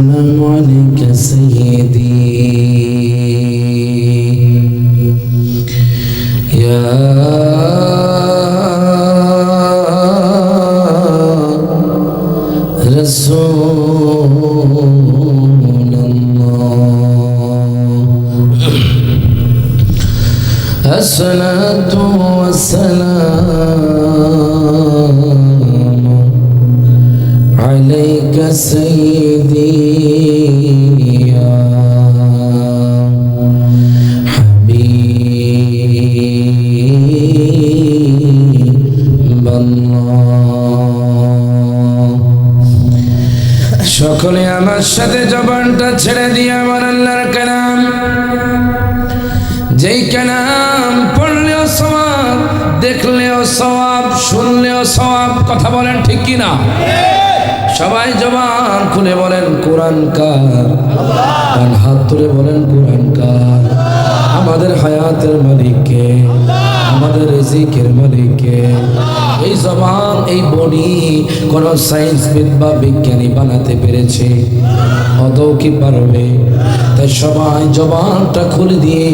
السلام عليك سيدي يا رسول الله الصلاة والسلام عليك سيدي يا حبيب الله সকলে আমার সাথে জবানটা ছেড়ে দিয়ে আমার আল্লাহর কালাম যেই কালাম পড়লেও সওয়াব দেখলেও সওয়াব শুনলেও সওয়াব কথা বলেন ঠিক কি না সবাই জবান খুলে বলেন কোরআন কার আল্লাহ হাত তুলে বলেন কোরআন কার আমাদের হায়াতের মালিক কে আমাদের রিজিকের মালিক কে এই জবান এই বডি কোন সায়েন্সবিদ বা বিজ্ঞানী বানাতে পেরেছে অতও কি পারবে তাই সবাই জবানটা খুলে দিয়ে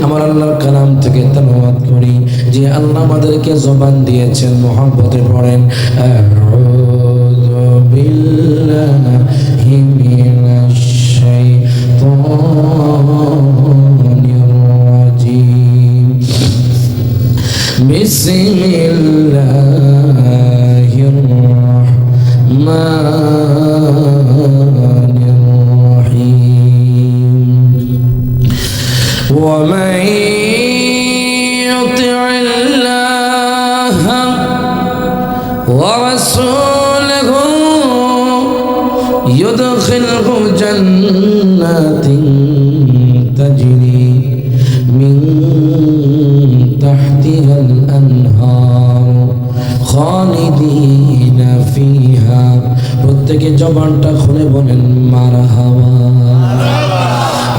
আমার আল্লাহর কালাম থেকে তেলাওয়াত করি যে আল্লাহ আমাদেরকে জবান দিয়েছেন মহব্বতে পড়েন আউযু বিল্লাহি মিনাশ শাইতানির রাজিম বিসমিল্লাহির রাহমানির রহিম ওয়া মান ইউতি'িল্লাহা ওয়া রাসূলাহু ইউদখিলহু জান্নাতিন তাজরি মিন তাহতিহাল আনহার খালিদিনা ফিহা প্রত্যেকে জবানটা খুলে বলেন মারহাবা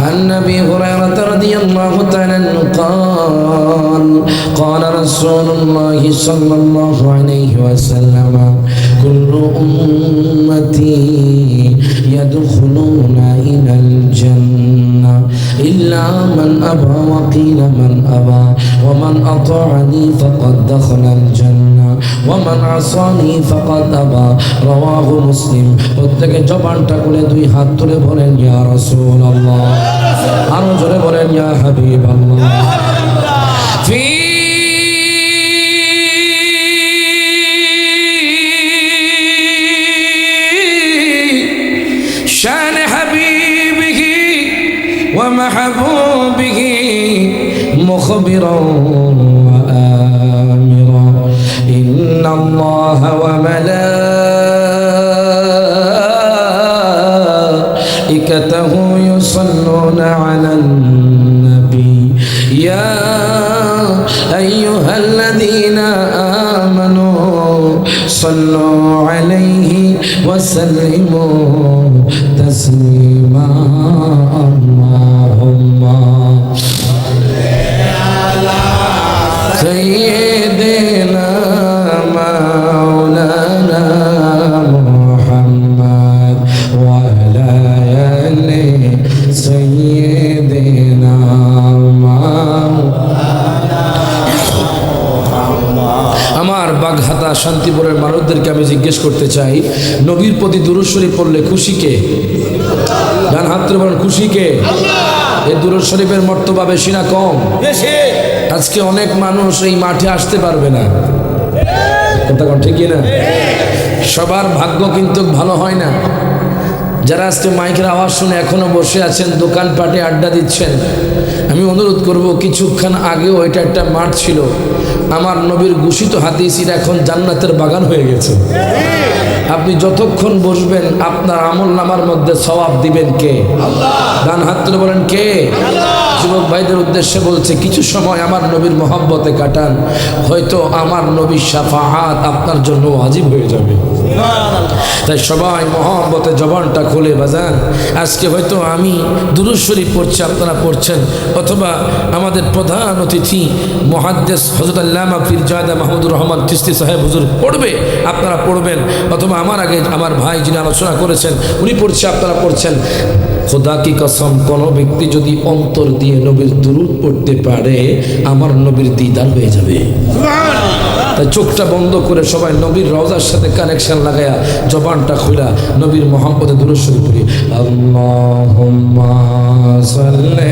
عن أبي هريرة رضي الله تعالى عنه قال قال رسول الله صلى الله عليه وسلم كل أمتي يدخلون إلى الجنة إلا من أبى وقيل من أبى ومن أطاعني فقد دخل الجنة ومن عصاني فقد أبى رواه مسلم প্রত্যেকে জবানটা খুলে দুই হাত তুলে বলেন ইয়া রাসূলুল্লাহ আরো জোরে বলেন ইয়া হাবিবাল্লাহ ফি শান হাবিবিহি ওয়া মাহবুবিহি মুখবিরা ওয়া আমিরা ইন্নাল্লাহা ওয়া ملائكته يصلون على النبي يا أيها الذين آمنوا صلوا عليه وسلموا تسليما اللهم صل على سيدنا مولانا محمد وعلى آل سيدنا আমার বাগহাতা শান্তিপুরের মানুষদেরকে আমি জিজ্ঞেস করতে চাই নবীর প্রতি দুরূদ শরীফ পড়লে খুশি কে ডান হাত তুলে বলেন খুশি কে এই দুরূদ শরীফের মর্তবা বেশি না কম বেশি আজকে অনেক মানুষ এই মাঠে আসতে পারবে না কথা কোন ঠিক না সবার ভাগ্য কিন্তু ভালো হয় না যারা আজকে মাইকের আওয়াজ শুনে এখনো বসে আছেন দোকানপাটে আড্ডা দিচ্ছেন আমি অনুরোধ করব কিছুক্ষণ আগেও এটা একটা মাঠ ছিল আমার নবীর ঘোষিত হাদিস এটা এখন জান্নাতের বাগান হয়ে গেছে আপনি যতক্ষণ বসবেন আপনার আমলনামার মধ্যে সওয়াব দিবেন কে আল্লাহ ডান হাত তুলে বলেন কে আল্লাহ যুবক ভাইদের উদ্দেশ্যে বলছে কিছু সময় আমার নবীর মহব্বতে কাটান হয়তো আমার নবীর শাফাআত আপনার জন্য ওয়াজিব হয়ে যাবে তাই সবাই মহব্বতে জবানটা খুলে বাজান আজকে হয়তো আমি দুরূদ শরীফ পড়ছি আপনারা পড়ছেন অথবা আমাদের প্রধান অতিথি মুহাদ্দিস হযরত আল্লামা পীর জাদা মাহমুদুর রহমান চিশতি সাহেব হুজুর পড়বে আপনারা পড়বেন অথবা আমার আগে আমার ভাই যিনি আলোচনা করেছেন উনি পড়ছে, আপনারা পড়ছেন। খোদা কি কসম, কোনো ব্যক্তি যদি অন্তর দিয়ে নবীর দুরূদ পড়তে পারে আমার নবীর দিদার হয়ে যাবে। তাই চোখটা বন্ধ করে সবাই নবীর রওজার সাথে কানেকশন লাগায়া জবানটা খুলা নবীর মুহাম্মদের দুরূদ শরীফ পড়ি। আল্লাহুম্মা সাল্লি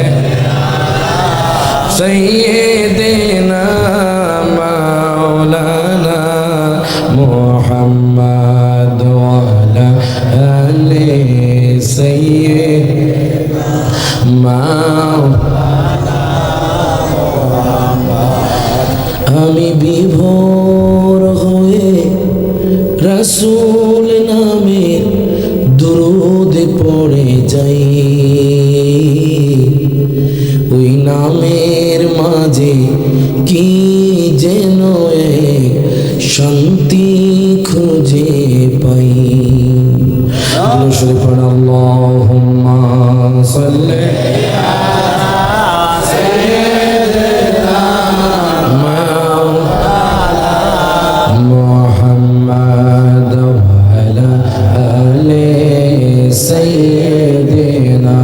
সাইয়্যিদিনা মাওলানা মুহাম্মদ ওয়া আলা আলি সাইয়্যিদিনা আমি বিভোর হয়ে রাসূল নামের দুরূদ পড়ে যাই, ওই নামের মাঝে কি যেন এক শান্তি খুঁজে পাই। আল্লাহুম্মা সাল্লি محمد وعلى آل سيدنا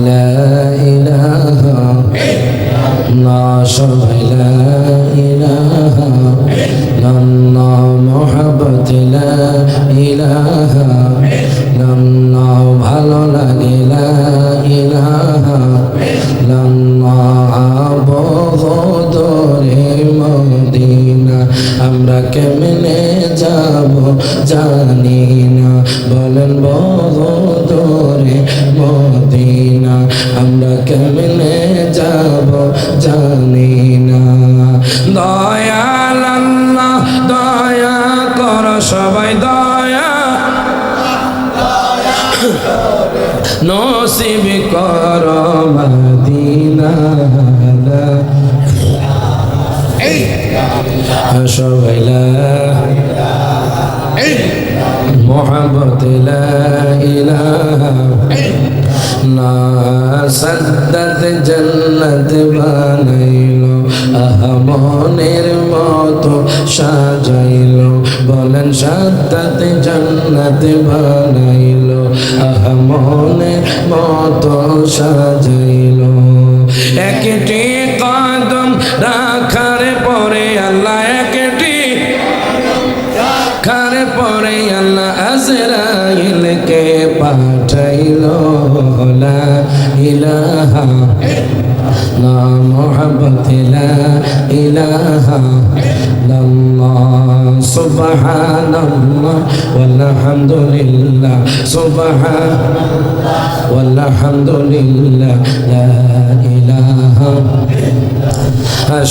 لا إله لا شرع لا إله إلا الله محبت لا إله إلا الله ভালো লাগে লা ইলাহা ইল্লাল্লাহ বদরে মদিনা আমরা কেমনে যাব জানি না, বলেন বদরে মদিনা আমরা কেমনে যাব জানি না। দয়াল আল্লাহ দয়া কর সবাই দয়া নসিব কর মদিনা সবাই লা মোহাম্মদ লা ইলাহা না সাদ্দাত জান্নাত বানাইলো আহমনের মতো সাজাইলো, বলেন সাদ্দাত জান্নাত বানাইলো আহমনের মতো সাজাইলো। একটি কদম রাখার পরে আল্লাহ একটি রাখার পরে আল্লাহ আজরাইলকে পাঠাইলো লা ইলাহা লা মুহাম্মদ লা ইলাহা ইল্লাল্লাহ সুবহানাল্লাহ ওয়ালহামদুলিল্লাহ সুবহানাল্লাহ ওয়ালহামদুলিল্লাহ লা ইলাহা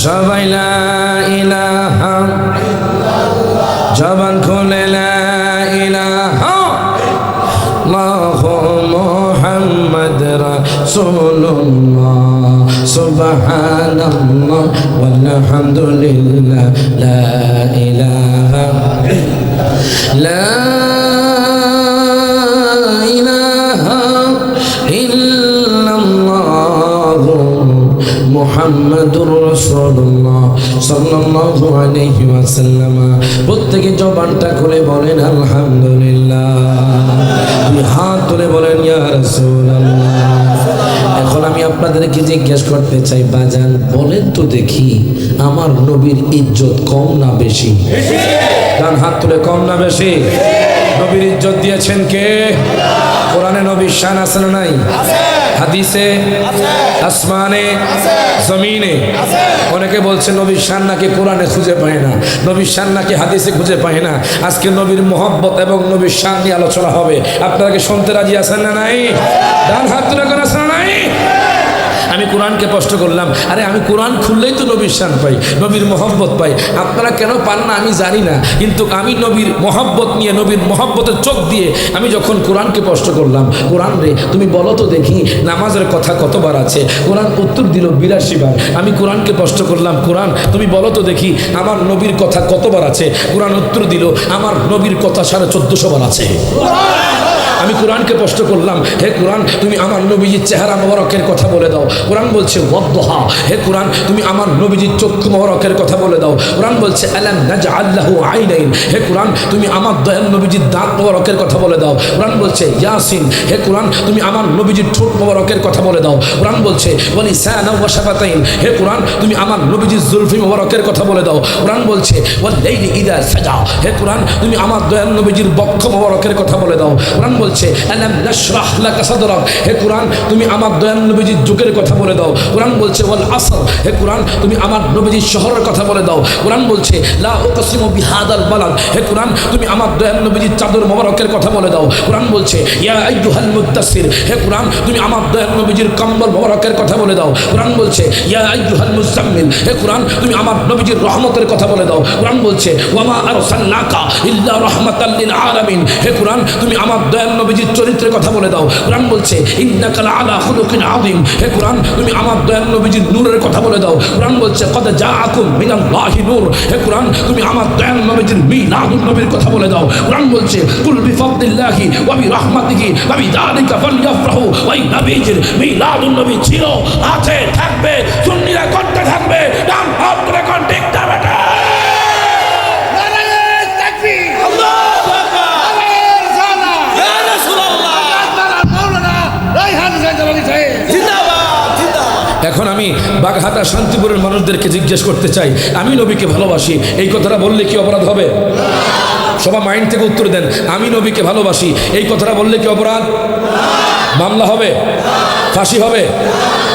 সবাই লা ইলাহা জবান খুলে লা ইলাহা মুহাম্মদ রাসূলুল্লাহ সুবহানাল্লাহ ওয়ালহামদুলিল্লাহ লা ইলাহা লা ইলাহা ইল্লাল্লাহ মুহাম্মাদুর রাসূলুল্লাহ সাল্লাল্লাহু আলাইহি ওয়াসাল্লাম। প্রত্যেকে জবানটা খুলে বলেন আলহামদুলিল্লাহ, হাত তুলে বলেন ইয়া রাসূলুল্লাহ। এখন আমি আপনাদেরকে জিজ্ঞেস করতে চাই, বাজান বলেন তো দেখি আমার নবীর ইজ্জত কম না বেশি? ডান হাত তুলে, কম না বেশি? নবীর ইজ্জত দিয়েছেন কে? কোরআনে নবীর শান আছে না নাই? হাদিসে, আসমানে, জমিনে। অনেকে বলছে নবীর শান নাকি কোরআনে খুঁজে পায় না, নবীর শান নাকি হাদিসে খুঁজে পায় না। আজকে নবীর মোহব্বত এবং নবীর শান নিয়ে আলোচনা হবে। আপনারা কি শুনতে রাজি আছেন না নাই? ডান হাত তুলে করে আছেন না নাই? আমি কোরআনকে প্রশ্ন করলাম, আরে আমি কোরআন খুললেই তো নবীর শান পাই, নবীর মোহব্বত পাই। আপনারা কেন পান না আমি জানি না, কিন্তু আমি নবীর মোহব্বত নিয়ে, নবীর মোহব্বতের চোখ দিয়ে আমি যখন কোরআনকে প্রশ্ন করলাম, কোরআন রে তুমি বলো তো দেখি নামাজের কথা কতবার আছে? কোরআন উত্তর দিল 82 বার। আমি কোরআনকে প্রশ্ন করলাম, কোরআন তুমি বলো তো দেখি আমার নবীর কথা কতবার আছে? কোরআন উত্তর দিল আমার নবীর কথা 1450 বার আছে। আমি কোরআনকে প্রশ্ন করলাম, হে কোরআন তুমি আমার নবীজির চেহারা মোবারকের কথা বলে দাও। কোরআন বলছে ওয়াদ্দুহা, হে কোরআন তুমি আমার নবীজির চক্ষু মোবারকের কথা বলে দাও। কোরআন বলছে আলাম নাজআল লাহু আইনাইন, হে কোরআন তুমি আমার দয়াল নবীজির দাঁত মোবারকের কথা বলে দাও। কোরআন বলছে ইয়াসিন, হে কোরআন তুমি আমার নবীজির ঠোঁট মোবারকের কথা বলে দাও। কোরআন বলছে ওয়ালিসানা ওয়া শাফাতাইন, হে কোরআন তুমি আমার নবীজির জুলফি মোবারকের কথা বলে দাও। কোরআন বলছে ওয়াল্লাইলি ইযা সাজা, হে কোরআন তুমি আমার দয়াল নবীজির বক্ষ মোবারকের কথা বলে দাও। কোরআন বলছে আলাম নাশরাহ লাকা সাদরাক, হে কোরআন তুমি আমার দয়াল নবীজির যুগের কথা বলে দাও। কোরআন বলছে ওয়াল আসর, হে কোরআন তুমি আমার নবীজির শহরের কথা বলে দাও। কোরআন বলছে লা উকসিমু বিহাদাল বালাদ, হে কোরআন তুমি আমার দয়াল নবীজির চাদর মোবারকের কথা বলে দাও। কোরআন বলছে ইয়া আইয়ুহাল মুদ্দাসসির, হে কোরআন তুমি আমার দয়াল নবীজির কম্বল মোবারকের কথা বলে দাও। কোরআন বলছে ইয়া আইয়ুহাল মুজাম্মিল, হে কোরআন তুমি আমার নবীজির রহমতের কথা বলে দাও। কোরআন বলছে ওয়ামা আরসালনাকা ইল্লা রাহমাতাল লিল আলামিন, হে কোরআন তুমি আমার দয়াল নবীজির চরিত্রের কথা বলে দাও। কোরআন বলছে ইন্নাকা লাআলা খুলুকিন আযীম, হে কোরআন তুমি আমার দয়াল নবীজির নূরের কথা বলে দাও। কোরআন বলছে কদ জাআকুম মিনাল্লাহি নূর, হে কোরআন তুমি আমার দয়াল নবীজির মিলাদুন নবীর কথা বলে দাও। কোরআন বলছে কুল বিফাদলিল্লাহি ওয়া বিরাহমাতিহি ওয়া বিযালিকা ফালইফরাহু, ওই নবীজির মিলাদুন নবী ছিল, আছে, থাকবে, সুন্নিরা করতে থাকবে। ডান হাত করে কোন ঠিক না বেটা এখন আমি বাগহাটা শান্তিপুরের মানুষদেরকে জিজ্ঞেস করতে চাই, আমি নবীকে ভালোবাসি, এই কথাটা বললে কি অপরাধ হবে? সবাই মাইন্ড থেকে উত্তর দেন, আমি নবীকে ভালোবাসি, এই কথাটা বললে কি অপরাধ? মামলা হবে? ফাঁসি হবে?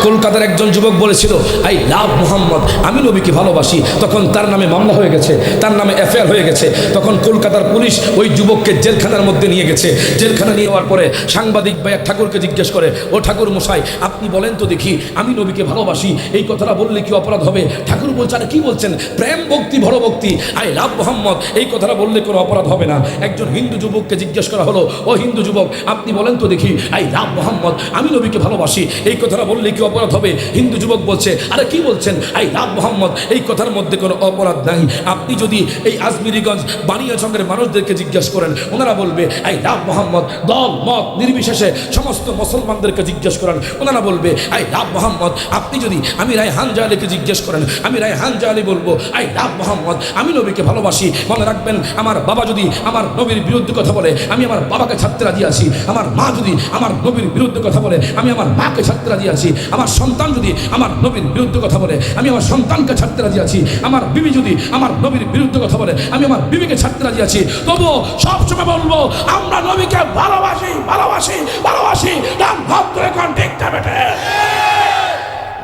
কলকাতার একজন যুবক বলেছিল আই লাভ মোহাম্মদ, আমি নবীকে ভালোবাসি, তখন তার নামে মামলা হয়ে গেছে, তার নামে এফআইআর হয়ে গেছে। তখন কলকাতার পুলিশ ওই যুবককে জেলখানার মধ্যে নিয়ে গেছে। জেলখানা নিয়ে যাওয়ার পরে সাংবাদিক ভাই এক ঠাকুরকে জিজ্ঞেস করে, ও ঠাকুর মশাই আপনি বলেন তো দেখি, আমি নবীকে ভালোবাসি, এই কথাটা বললে কি অপরাধ হবে? ঠাকুর বলছে আরে কি বলছেন, প্রেম ভক্তি বড় ভক্তি, আই লাভ মোহাম্মদ এই কথাটা বললে কোনো অপরাধ হবে না। একজন হিন্দু যুবককে জিজ্ঞেস করা হলো, ও হিন্দু যুবক আপনি বলেন তো দেখি, আই লাভ মোহাম্মদ আমি নবীকে ভালোবাসি, এই কথাটা বললে কি অপরাধ হবে? হিন্দু যুবক বলছে আরে কি বলছেন, আই লাভ মোহাম্মদ এই কথার মধ্যে কোনো অপরাধ নাই। আপনি যদি এই আজমিরিগঞ্জ বানিয়াচঙ্গের মানুষদেরকে জিজ্ঞেস করেন, ওনারা বলবে আই লাভ মোহাম্মদ। দল মত নির্বিশেষে সমস্ত মুসলমানদেরকে জিজ্ঞেস করেন, ওনারা বলবে আই লাভ মোহাম্মদ। আপনি যদি আমি রায়হান জাহালিকে জিজ্ঞেস করেন, আমি রায়হান জাহালি বলবো আই লাভ মোহাম্মদ, আমি নবীকে ভালোবাসি। মনে রাখবেন, আমার বাবা যদি আমার নবীর বিরুদ্ধে কথা বলে, আমি আমার বাবাকে ছাড়তে রাজি আছি। আমার মা যদি আমার নবীর বিরুদ্ধে কথা বলে, আমি আমার মাকে ছাড়তে রাজি আছি। আমার সন্তান যদি আমার নবীর বিরুদ্ধে কথা বলে, আমি আমার সন্তানকে ছাড়তে রাজি আছি। আমার বিবি যদি আমার নবীর বিরুদ্ধে কথা বলে, আমি আমার বিবিকে ছাড়তে রাজি আছি। তবুও সবসময় বলবো আমরা নবীকে ভালোবাসি, ভালোবাসি, ভালোবাসি। নাম ভাব করে কোন ঠিক না বেটা,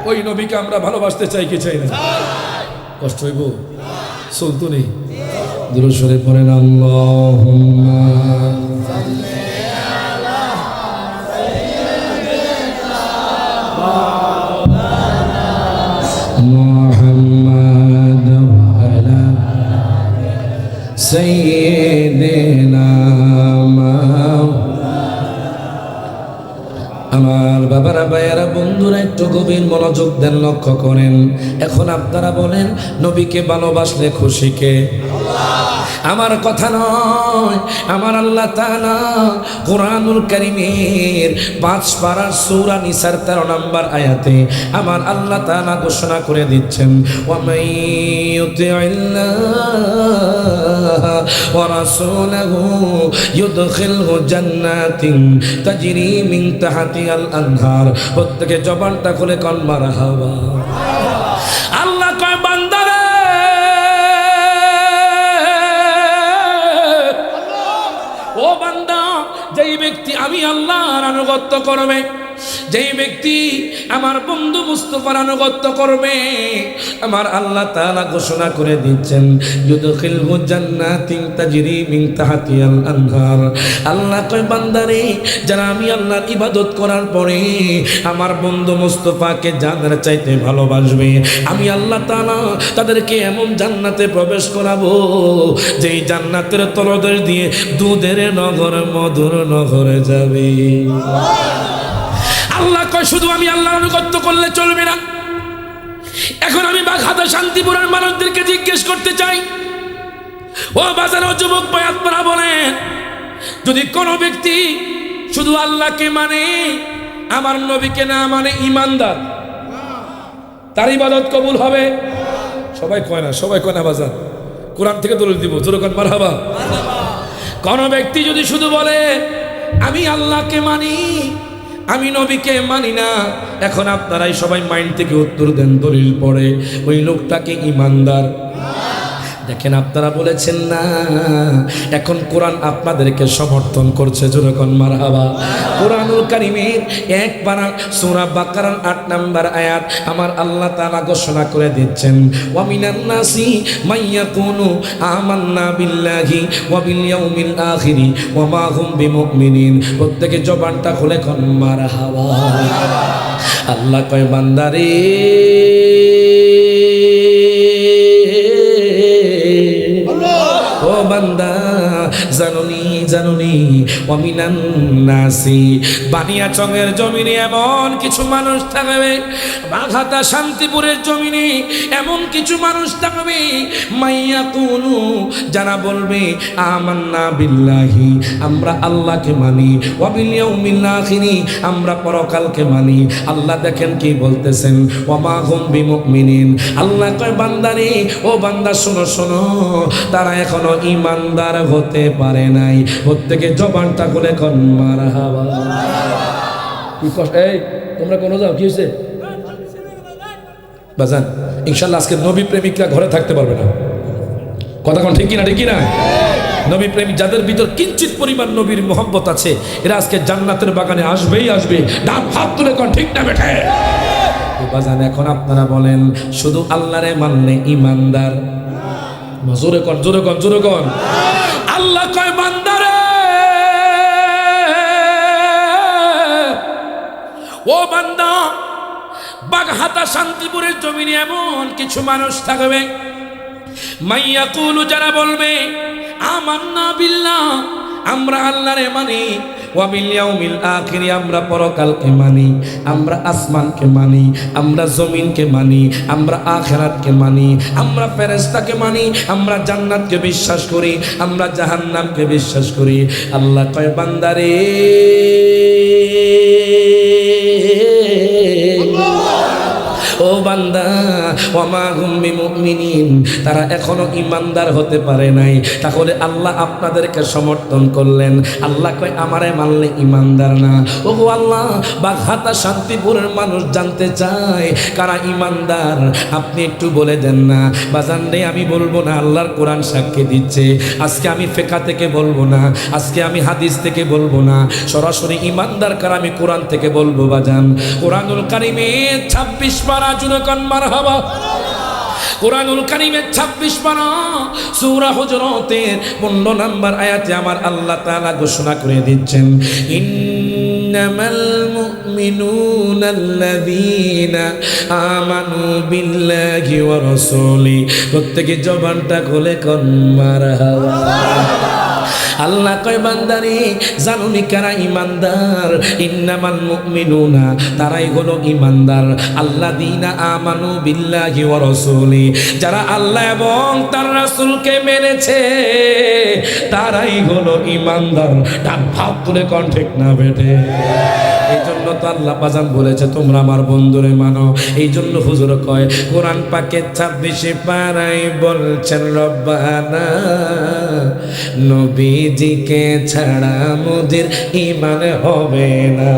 ওই নবীকে আমরা ভালোবাসতে চাই কি চাই না? কষ্ট হইব? সুলতুনি দুরূদ শরীফ পড়েন, আল্লাহুম্মা محمد وعلى سيدنا আমার বাবারা ভাইয়ারা বন্ধুরা একটু গভীর মনোযোগ দেন, লক্ষ্য করেন। এখন আপনারা বলেন নবীকে ভালোবাসলে খুশি কে? আমার কথা নয়, আমার আল্লাহ তাআলা কুরআনুল কারীমের 5 পারা সূরা নিসার 13 নম্বর আয়াতে আমার আল্লাহ তাআলা ঘোষণা করে দিচ্ছেন, ওয়া মাইয়ুতি'ইল্লাহ ওয়া রাসূলাহু ইউদখিলহু জান্নাতিন তাজরি মিন তাহতিহাল আনহার। প্রত্যেকে জবানটা খুলে কোন মারহাবা। আল্লাহ কয় বান্দারে, ও বান্দা, যেই ব্যক্তি আমি আল্লাহর আনুগত্য করবে, যেই ব্যক্তি আমার বন্ধু মুস্তাফার আনুগত্য করবে, আমার আল্লাহ তাআলা ঘোষণা করে দিচ্ছেন ইউদখিলহু জান্নাতিন তাজরি মিন তাহতিহাল আনহার। আল্লাহ কয় বান্দারে, যারা আমি আল্লাহর ইবাদত করার পরে আমার বন্ধু মুস্তাফাকে জানের চাইতে ভালোবাসবে, আমি আল্লাহ তাআলা তাদেরকে এমন জান্নাতে প্রবেশ করাবো যেই জান্নাতের তলদেশ দিয়ে দুধের নগর মধুর নগরে যাবে। আল্লাহ কয় শুধু আমি আল্লাহর আনুগত্য করলে চলবে না। এখন আমি বাগহাটা শান্তিপুরের মানুষদেরকে জিজ্ঞেস করতে চাই, ও বাজার ও যুবক ভাই আপনারা বলেন, যদি কোনো ব্যক্তি শুধু আল্লাহকে মানে, আমার নবীকে না মানে ঈমানদার, তার ইবাদত কবুল হবে। সবাই কয় না বাজার, কোরআন থেকে দলিল দিব, জোরে কোন মারহাবা। কোন ব্যক্তি যদি শুধু বলে আমি আল্লাহকে মানি, আমি নবীকে মানি না, এখন আপনারাই সবাই মাইন্ড থেকে উত্তর দেন, দলিল পড়ে ওই লোকটাকে ঈমানদার। দেখেন আপনারা বলেছেন না, এখন কোরআন আপনাদেরকে সমর্থন করছে, যেরকম মারহাবা। কোরআনুল কারীমের এক পারা সূরা বাকারার ৮ নম্বর আয়াত আমার আল্লাহ তাআলা ঘোষণা করে দিচ্ছেন, ওয়া মিনান নাসি মাইয়াকুনু আমান্না বিল্লাহি ওয়া বিল ইয়াউমিল আখিরি ওয়া মা হুম বিমুমিনিন। প্রত্যেকে জবানটা খুলে কোন মারহাবা। আল্লাহ কয় বান্দারে, ও বান্দা জানুনি অমিনান নাসি, বানিয়াচংয়ের জমিনে এমন কিছু মানুষ থাকবে, বাঘাতা শান্তিপুরের জমিনে এমন কিছু মানুষ থাকবে, মাইয়াকুনু যারা বলবে আমান্না বিল্লাহি আমরা আল্লাহকে মানি, ওয়া বিল ইয়াউমিল আখিরি আমরা পরকালকে মানি। আল্লাহ দেখেন কি বলতেছেন, ওয়া মা হুম বিমুমিনিন। আল্লাহ কয় বান্দারে, ও বান্দা শোনো, তারা এখনো ঈমানদার হতে পারে নাই। প্রত্যেকে জবানটা খুলে কোন মারহাবা। কি কষ্ট, এই তোমরা কোন যাও, কি হয়েছে বাজান? ইনশাআল্লাহ আজকে নবী প্রেমিকরা ঘরে থাকতে পারবে না, কথা কোন ঠিক কিনা? নবী প্রেমিক যাদের ভিতর কিঞ্চিত পরিমাণ নবীর মোহব্বত আছে, এরা আজকে জান্নাতের বাগানে আসবেই আসবে। ডান হাত তুলে কোন ঠিক না বেঠে বাজান? এখন আপনারা বলেন শুধু আল্লাহরে মানলে ঈমানদার? জোরে কন। আল্লাহ কয় বান্দারে, ও বান্দা, বাগহাতা শান্তিপুরের জমিনে এমন কিছু মানুষ থাকবে, মাইয়াকুলু যারা বলবে আমান্না বিল্লাহ আমরা আল্লাহরে মানি, ওয়া বিল ইয়াউমিল আখিরি আমরা পরকালকে মানি, আমরা আসমানকে মানি, আমরা জমিনকে মানি, আমরা আখিরাতকে মানি, আমরা ফেরেশতাকে মানি, আমরা জান্নাতকে বিশ্বাস করি, আমরা জাহান্নামকে বিশ্বাস করি। আল্লাহ কয় বান্দারে, ও বান্দা, ওয়া মা হুম বিমুমিনিন তারা এখনো ঈমানদার হতে পারে নাই। তাহলে আল্লাহ আপনাদেরকে সমর্থন করলেন। আল্লাহ কয় আমারে মানলে ঈমানদার না। ওগো আল্লাহ, বাঘাতা শান্তিপুরের মানুষ জানতে চায় কারা ঈমানদার, আপনি একটু বলে দেন না। বাজান রে, আমি বলবো না, আল্লাহর কোরআন সাক্ষী দিচ্ছে। আজকে আমি ফিকহ থেকে বলবো না, আজকে আমি হাদিস থেকে বলবো না, সরাসরি ঈমানদার কারা আমি কোরআন থেকে বলবো। বাজান, কোরআনুল কারীমে 26 পারা, জুনে কোন মারহাবা। কোরআনুল কারীমের 26 পারা সূরা হুজুরাতের 15 নম্বর আয়াতে আমার আল্লাহ তাআলা ঘোষণা করে দিচ্ছেন, ইন্নামাল মুমিনুনা আল্লাযীনা আমানু বিল্লাহি ওয়া রাসূলি। প্রত্যেকে জবানটা খুলে কোন মারহাবা। আল্লাহ কয় বান্দারে, জানুনি কারা ঈমানদার? ইন্নামাল মুমিনুনা তারাই হলো ঈমানদার, আল্লাযীনা আমানু বিল্লাহি ওয়া রাসূলি যারা আল্লাহ এবং তার রাসূলকে মেনেছে, তারাই হলো ঈমানদার। ডান হাত তুলে কোন ঠিক না বেটে? এই জন্য তো আল্লাহ বাজান বলেছে তোমরা আমার বন্ধুরে মানো। এই জন্য হুজুর কয় কোরআন পাকে 26 পারায় বলছেন, রব্বানা নবীজিকে ছাড়া মোদের ঈমান হবে না।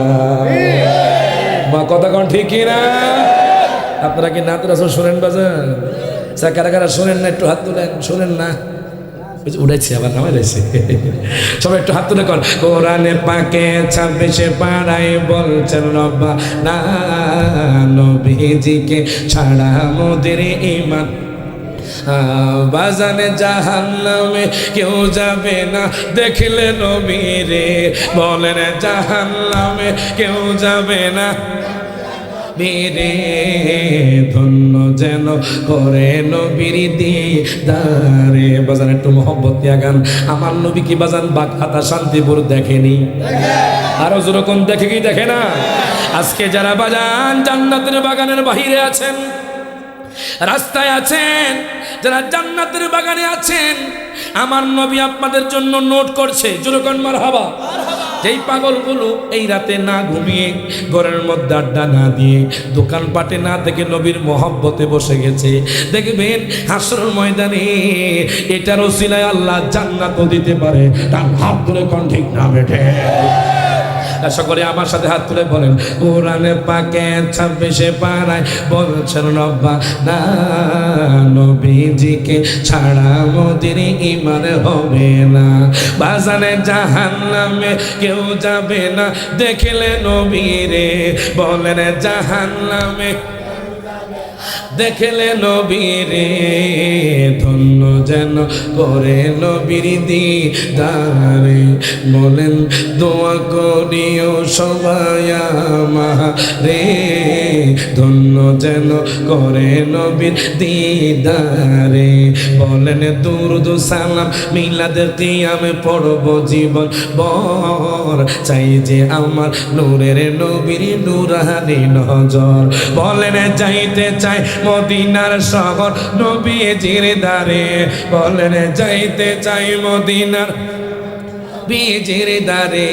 মা কথা কোন ঠিক না? আপনারা কি নাত রাসূল শোনেন বাজান? কারা কারা শোনেন না একটু হাত তুলেন। শোনেন না? উঠেছে আবার নামে রয়েছে, সবাই একটু হাত তুলে কর। কোরআনে পাকে 26 পারায় বলছেন, রব্বানা নবীজিকে ছাড়া মোদের ঈমান। বাজানে জাহান্নামে কেউ যাবে না দেখলে নবীরে, বলেন জাহান্নামে কেউ যাবে না মেরে, ধন্য যেন করে নবীর দিদারে। বাজান একটু মোহব্বত দিয়া গান। আমার নবী কি বাজান বাগহাতা শান্তিপুর দেখেনি? আরো যেরকম দেখে কি দেখে না? আজকে যারা বাজান জান্নাতের বাগানের বাহিরে আছেন, রাস্তায় আছেন, যারা জান্নাতের বাগানে আছেন, আমার নবী আপনাদের জন্য নোট করছে, যেরকম মারহাবা, এই পাগলগুলো এই রাতে না ঘুমিয়ে, ঘরের মধ্যে আড্ডা না দিয়ে, দোকানপাটে না থেকে নবীর মহব্বতে বসে গেছে। দেখবেন হাসরের ময়দানে এটার ওসিলায় আল্লাহ জান্নাতও দিতে পারে। তার হাত ধরে কোন ঠিক না বেঠে সকলে আমার সাথে হাত তুলে বলেন, কোরআনে পাকে 26 পারায় বলছেন রব্বানা নবীজিকে ছাড়া মোদের ঈমান হবে না। বাজারে জাহান্নামে কেউ যাবে না দেখলে নবীরে, বলেন জাহান্নামে দেখলে নবীরে, ধন্য যেন করে নবীর দিদারে। বলেন দোয়া করিও সবাই আমারে, ধন্য যেন করে নবীর দিদারে। বলেন দুরুদ সালাম মিলাদ কিয়ামে পড়ব জীবন বর, চাই যে আমার নূরের নবীর নূরানি নজর। বলেন যাইতে চাই মদিনার শহর নবীজির দারে, বলেন যাইতে চাই মদিনার নবীজির দারে,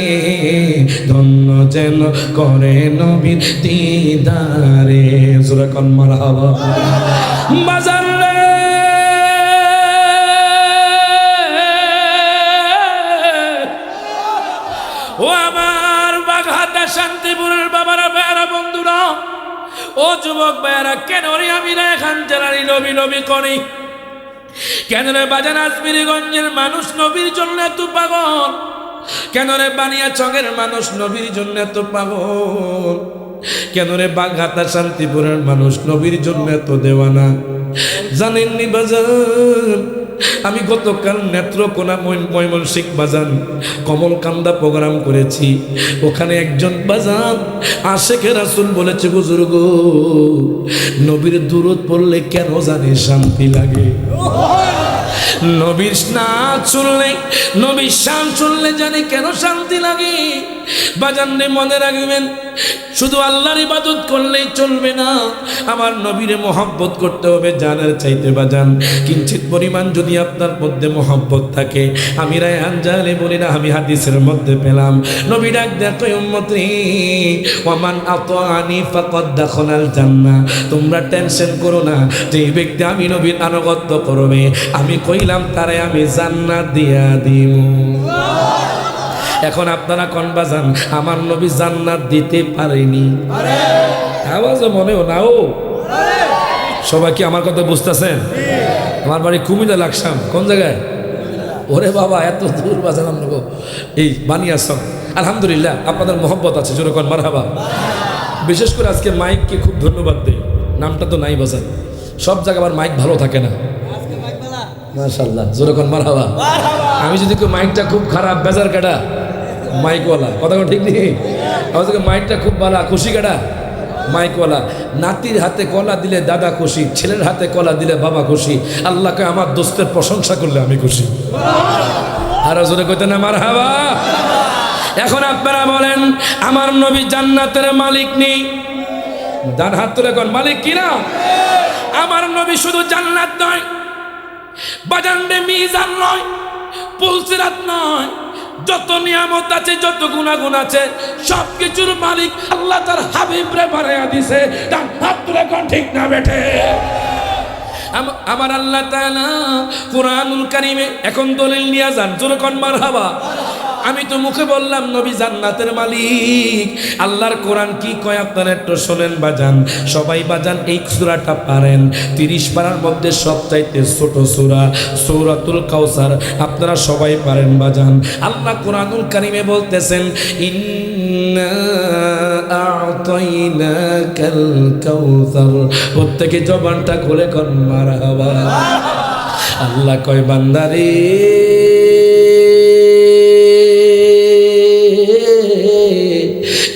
ধন্য যেন করে নবীর দিদারে। সূরা কোন মারহাবা বাজার রে ও আমার বাঘাটা শান্তিপুরের বাবারা ভাইয়ারা বন্ধুরা, ও যুবক ভাইয়ারা, কেন রে আমি এখান জেলারি নবী নবী করি? কেন রে বাজান আজমিরিগঞ্জের মানুষ নবীর জন্য এত পাগল? কেন রে বানিয়াচকের মানুষ নবীর জন্য এত পাগল? কেন রে বাঘাটা শান্তিপুরের মানুষ নবীর জন্য এত দেওয়ানা? জানেননি বাজান, আমি গতকাল নেত্রকোনা ময়মনসিংহ বাজান কমলকান্দা প্রোগ্রাম করেছি। ওখানে একজন বাজান আশেকে রাসূল বলেছে, বুজুর্গ নবীর দুরূদ পড়লে কেন জানে শান্তি লাগে। নবীর নাম শুনলে, নবীর শান শুনলে জানে কেন শান্তি লাগে। বাজান রে মনে রাখবেন, শুধু আল্লাহর ইবাদত করলেই চলবে না, আমার নবীরে মহব্বত করতে হবে জানের চাইতে। বাজান কিঞ্চিত পরিমাণ যদি আপনার মধ্যে মহব্বত থাকে, আমি রায়হান জালে বলি না, আমি হাদিসের মধ্যে পেলাম নবী ডাক দেখো উম্মতি ওয়ামান আতাআনি ফাকাদ দাখালাল জান্নাহ। তোমরা টেনশন করো না, যে ব্যক্তি আমি নবীর আনুগত্য করবে, আমি কইলাম তারে আমি জান্নাত দিয়া দিব। এখন আপনারা কোন বাজান আমার নবী জান্নাত দিতে পারেনি? আওয়াজও মনেও নাও। সবাই কি আমার কথা বুঝতেছেন? আমার বাড়ি কুমিল্লা লাগসাম। কোন জায়গায়? ওরে বাবা, এত দূর বাজান আপনাকে এই বানিয়াছক। আলহামদুলিল্লাহ আপনাদের মহব্বত আছে, জোরে কোন মারহাবা। বিশেষ করে আজকে মাইককে খুব ধন্যবাদ দেই, নামটা তো নাই বাজান, সব জায়গায় আবার মাইক ভালো থাকে না। মাশাআল্লাহ, জোরে কোন মারহাবা। আমি যদি কেউ মাইকটা খুব খারাপ বেজার কাটা মাইকওয়ালা, কথা ঠিক নেই? আমার মাইকটা খুব ভালো খুশি কাটা মাইকওয়ালা। নাতির হাতে কলা দিলে দাদা খুশি, ছেলের হাতে কলা দিলে বাবা খুশি। আল্লাহকে আমার দোস্তের প্রশংসা করলে আমি খুশি। আর জোরে কইতে না মারহাবা। এখন আপনারা বলেন, আমার নবী জান্নাতের মালিক নেই? ডান হাত তুলে কোন মালিক কিনা? আমার নবী শুধু জান্নাত নয়, বাজানবে মিজান নয়, পুলসিরাত নয়, যত নিয়ামত আছে, যত গুণাগুণ আছে, সব কিছুর মালিক আল্লাহ তার হাবিবরে বানায়া দিছে। তার হাত তুলে কোন ঠিক না বেঠে? আমার আল্লাহ তাআলা কুরআনুল কারীমে এখন দলিল নিয়ে যান, জোরে কোন মারহাবা। আমি তো মুখে বললাম নবী জান্নাতের মালিক, আল্লাহর কোরআন কি কয় আপনারা একটু শোনেন বাজান। সবাই বাজান এই সূরাটা পারেন, 30 পারার মধ্যে সবচাইতে ছোট সূরা সূরাতুল কাউসার, আপনারা সবাই পারেন বাজান। আল্লাহ কোরআনুল কারীমে বলতেছেন, ইন্না আ'তাইনাকাল কাউসার। প্রত্যেকে জবানটা খুলে কোন মারহাবা। আল্লাহ কয় বান্দারে,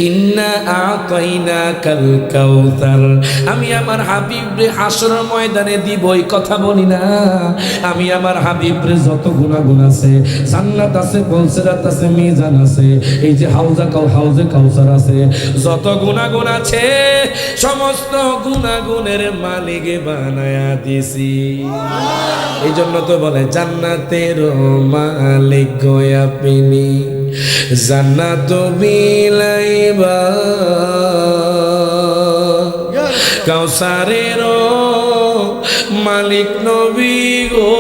ইন্না আ'তাইনাকাল কাউসার, আমি আমার হাবিবরে হাসরের ময়দানে দিব। এই কথা বলি না, আমি আমার হাবিবরে যত গুনাহগুণ আছে, জান্নাত আছে, পুলসিরাত আছে, মিজান আছে, এই যে হাউজে কাউসার আছে, যত গুনাহগুণ আছে, সমস্ত গুনাহগুণের মালিক বানায়া দিছি। এই জন্য তো বলে জান্নাতের মালিক গো আপনি। জান্নাত বিলাইবা কাউসারের মালিক নবী গো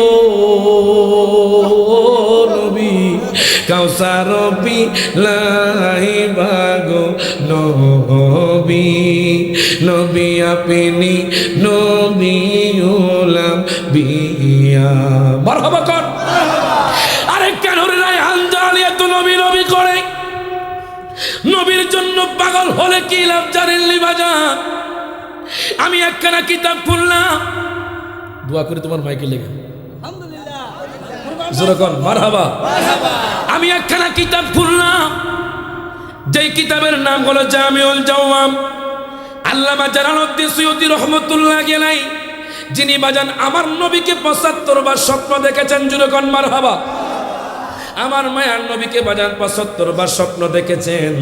নবী কাউসার বিলাইবা গো নবী নবী আপনি নবী উলাম বিয়া মারহাবা কর। আরে কেন রে রায়হান জালালি এত নবী নবী করে? নবীর জন্য পাগল হলে কি লাভ জানেন বাজান? আমি একখানা কিতাব পড়লাম, দোয়া করে তোমার মাইকে লেগে আলহামদুলিল্লাহ মারহাবা। আমি একখানা কিতাব পড়লাম, যেই কিতাবের নাম হলো জামিউল জাওয়াম। আল্লামা জালালউদ্দিন সুয়ুতী রহমাতুল্লাহ আলাইহি, যিনি বাজান আমার নবীকে ৭৫ বার স্বপ্ন দেখেছেন, জুরকন মারহাবা। আমার মায়ার নবীকে বাজান ৭৫ বার স্বপ্ন দেখেছেন।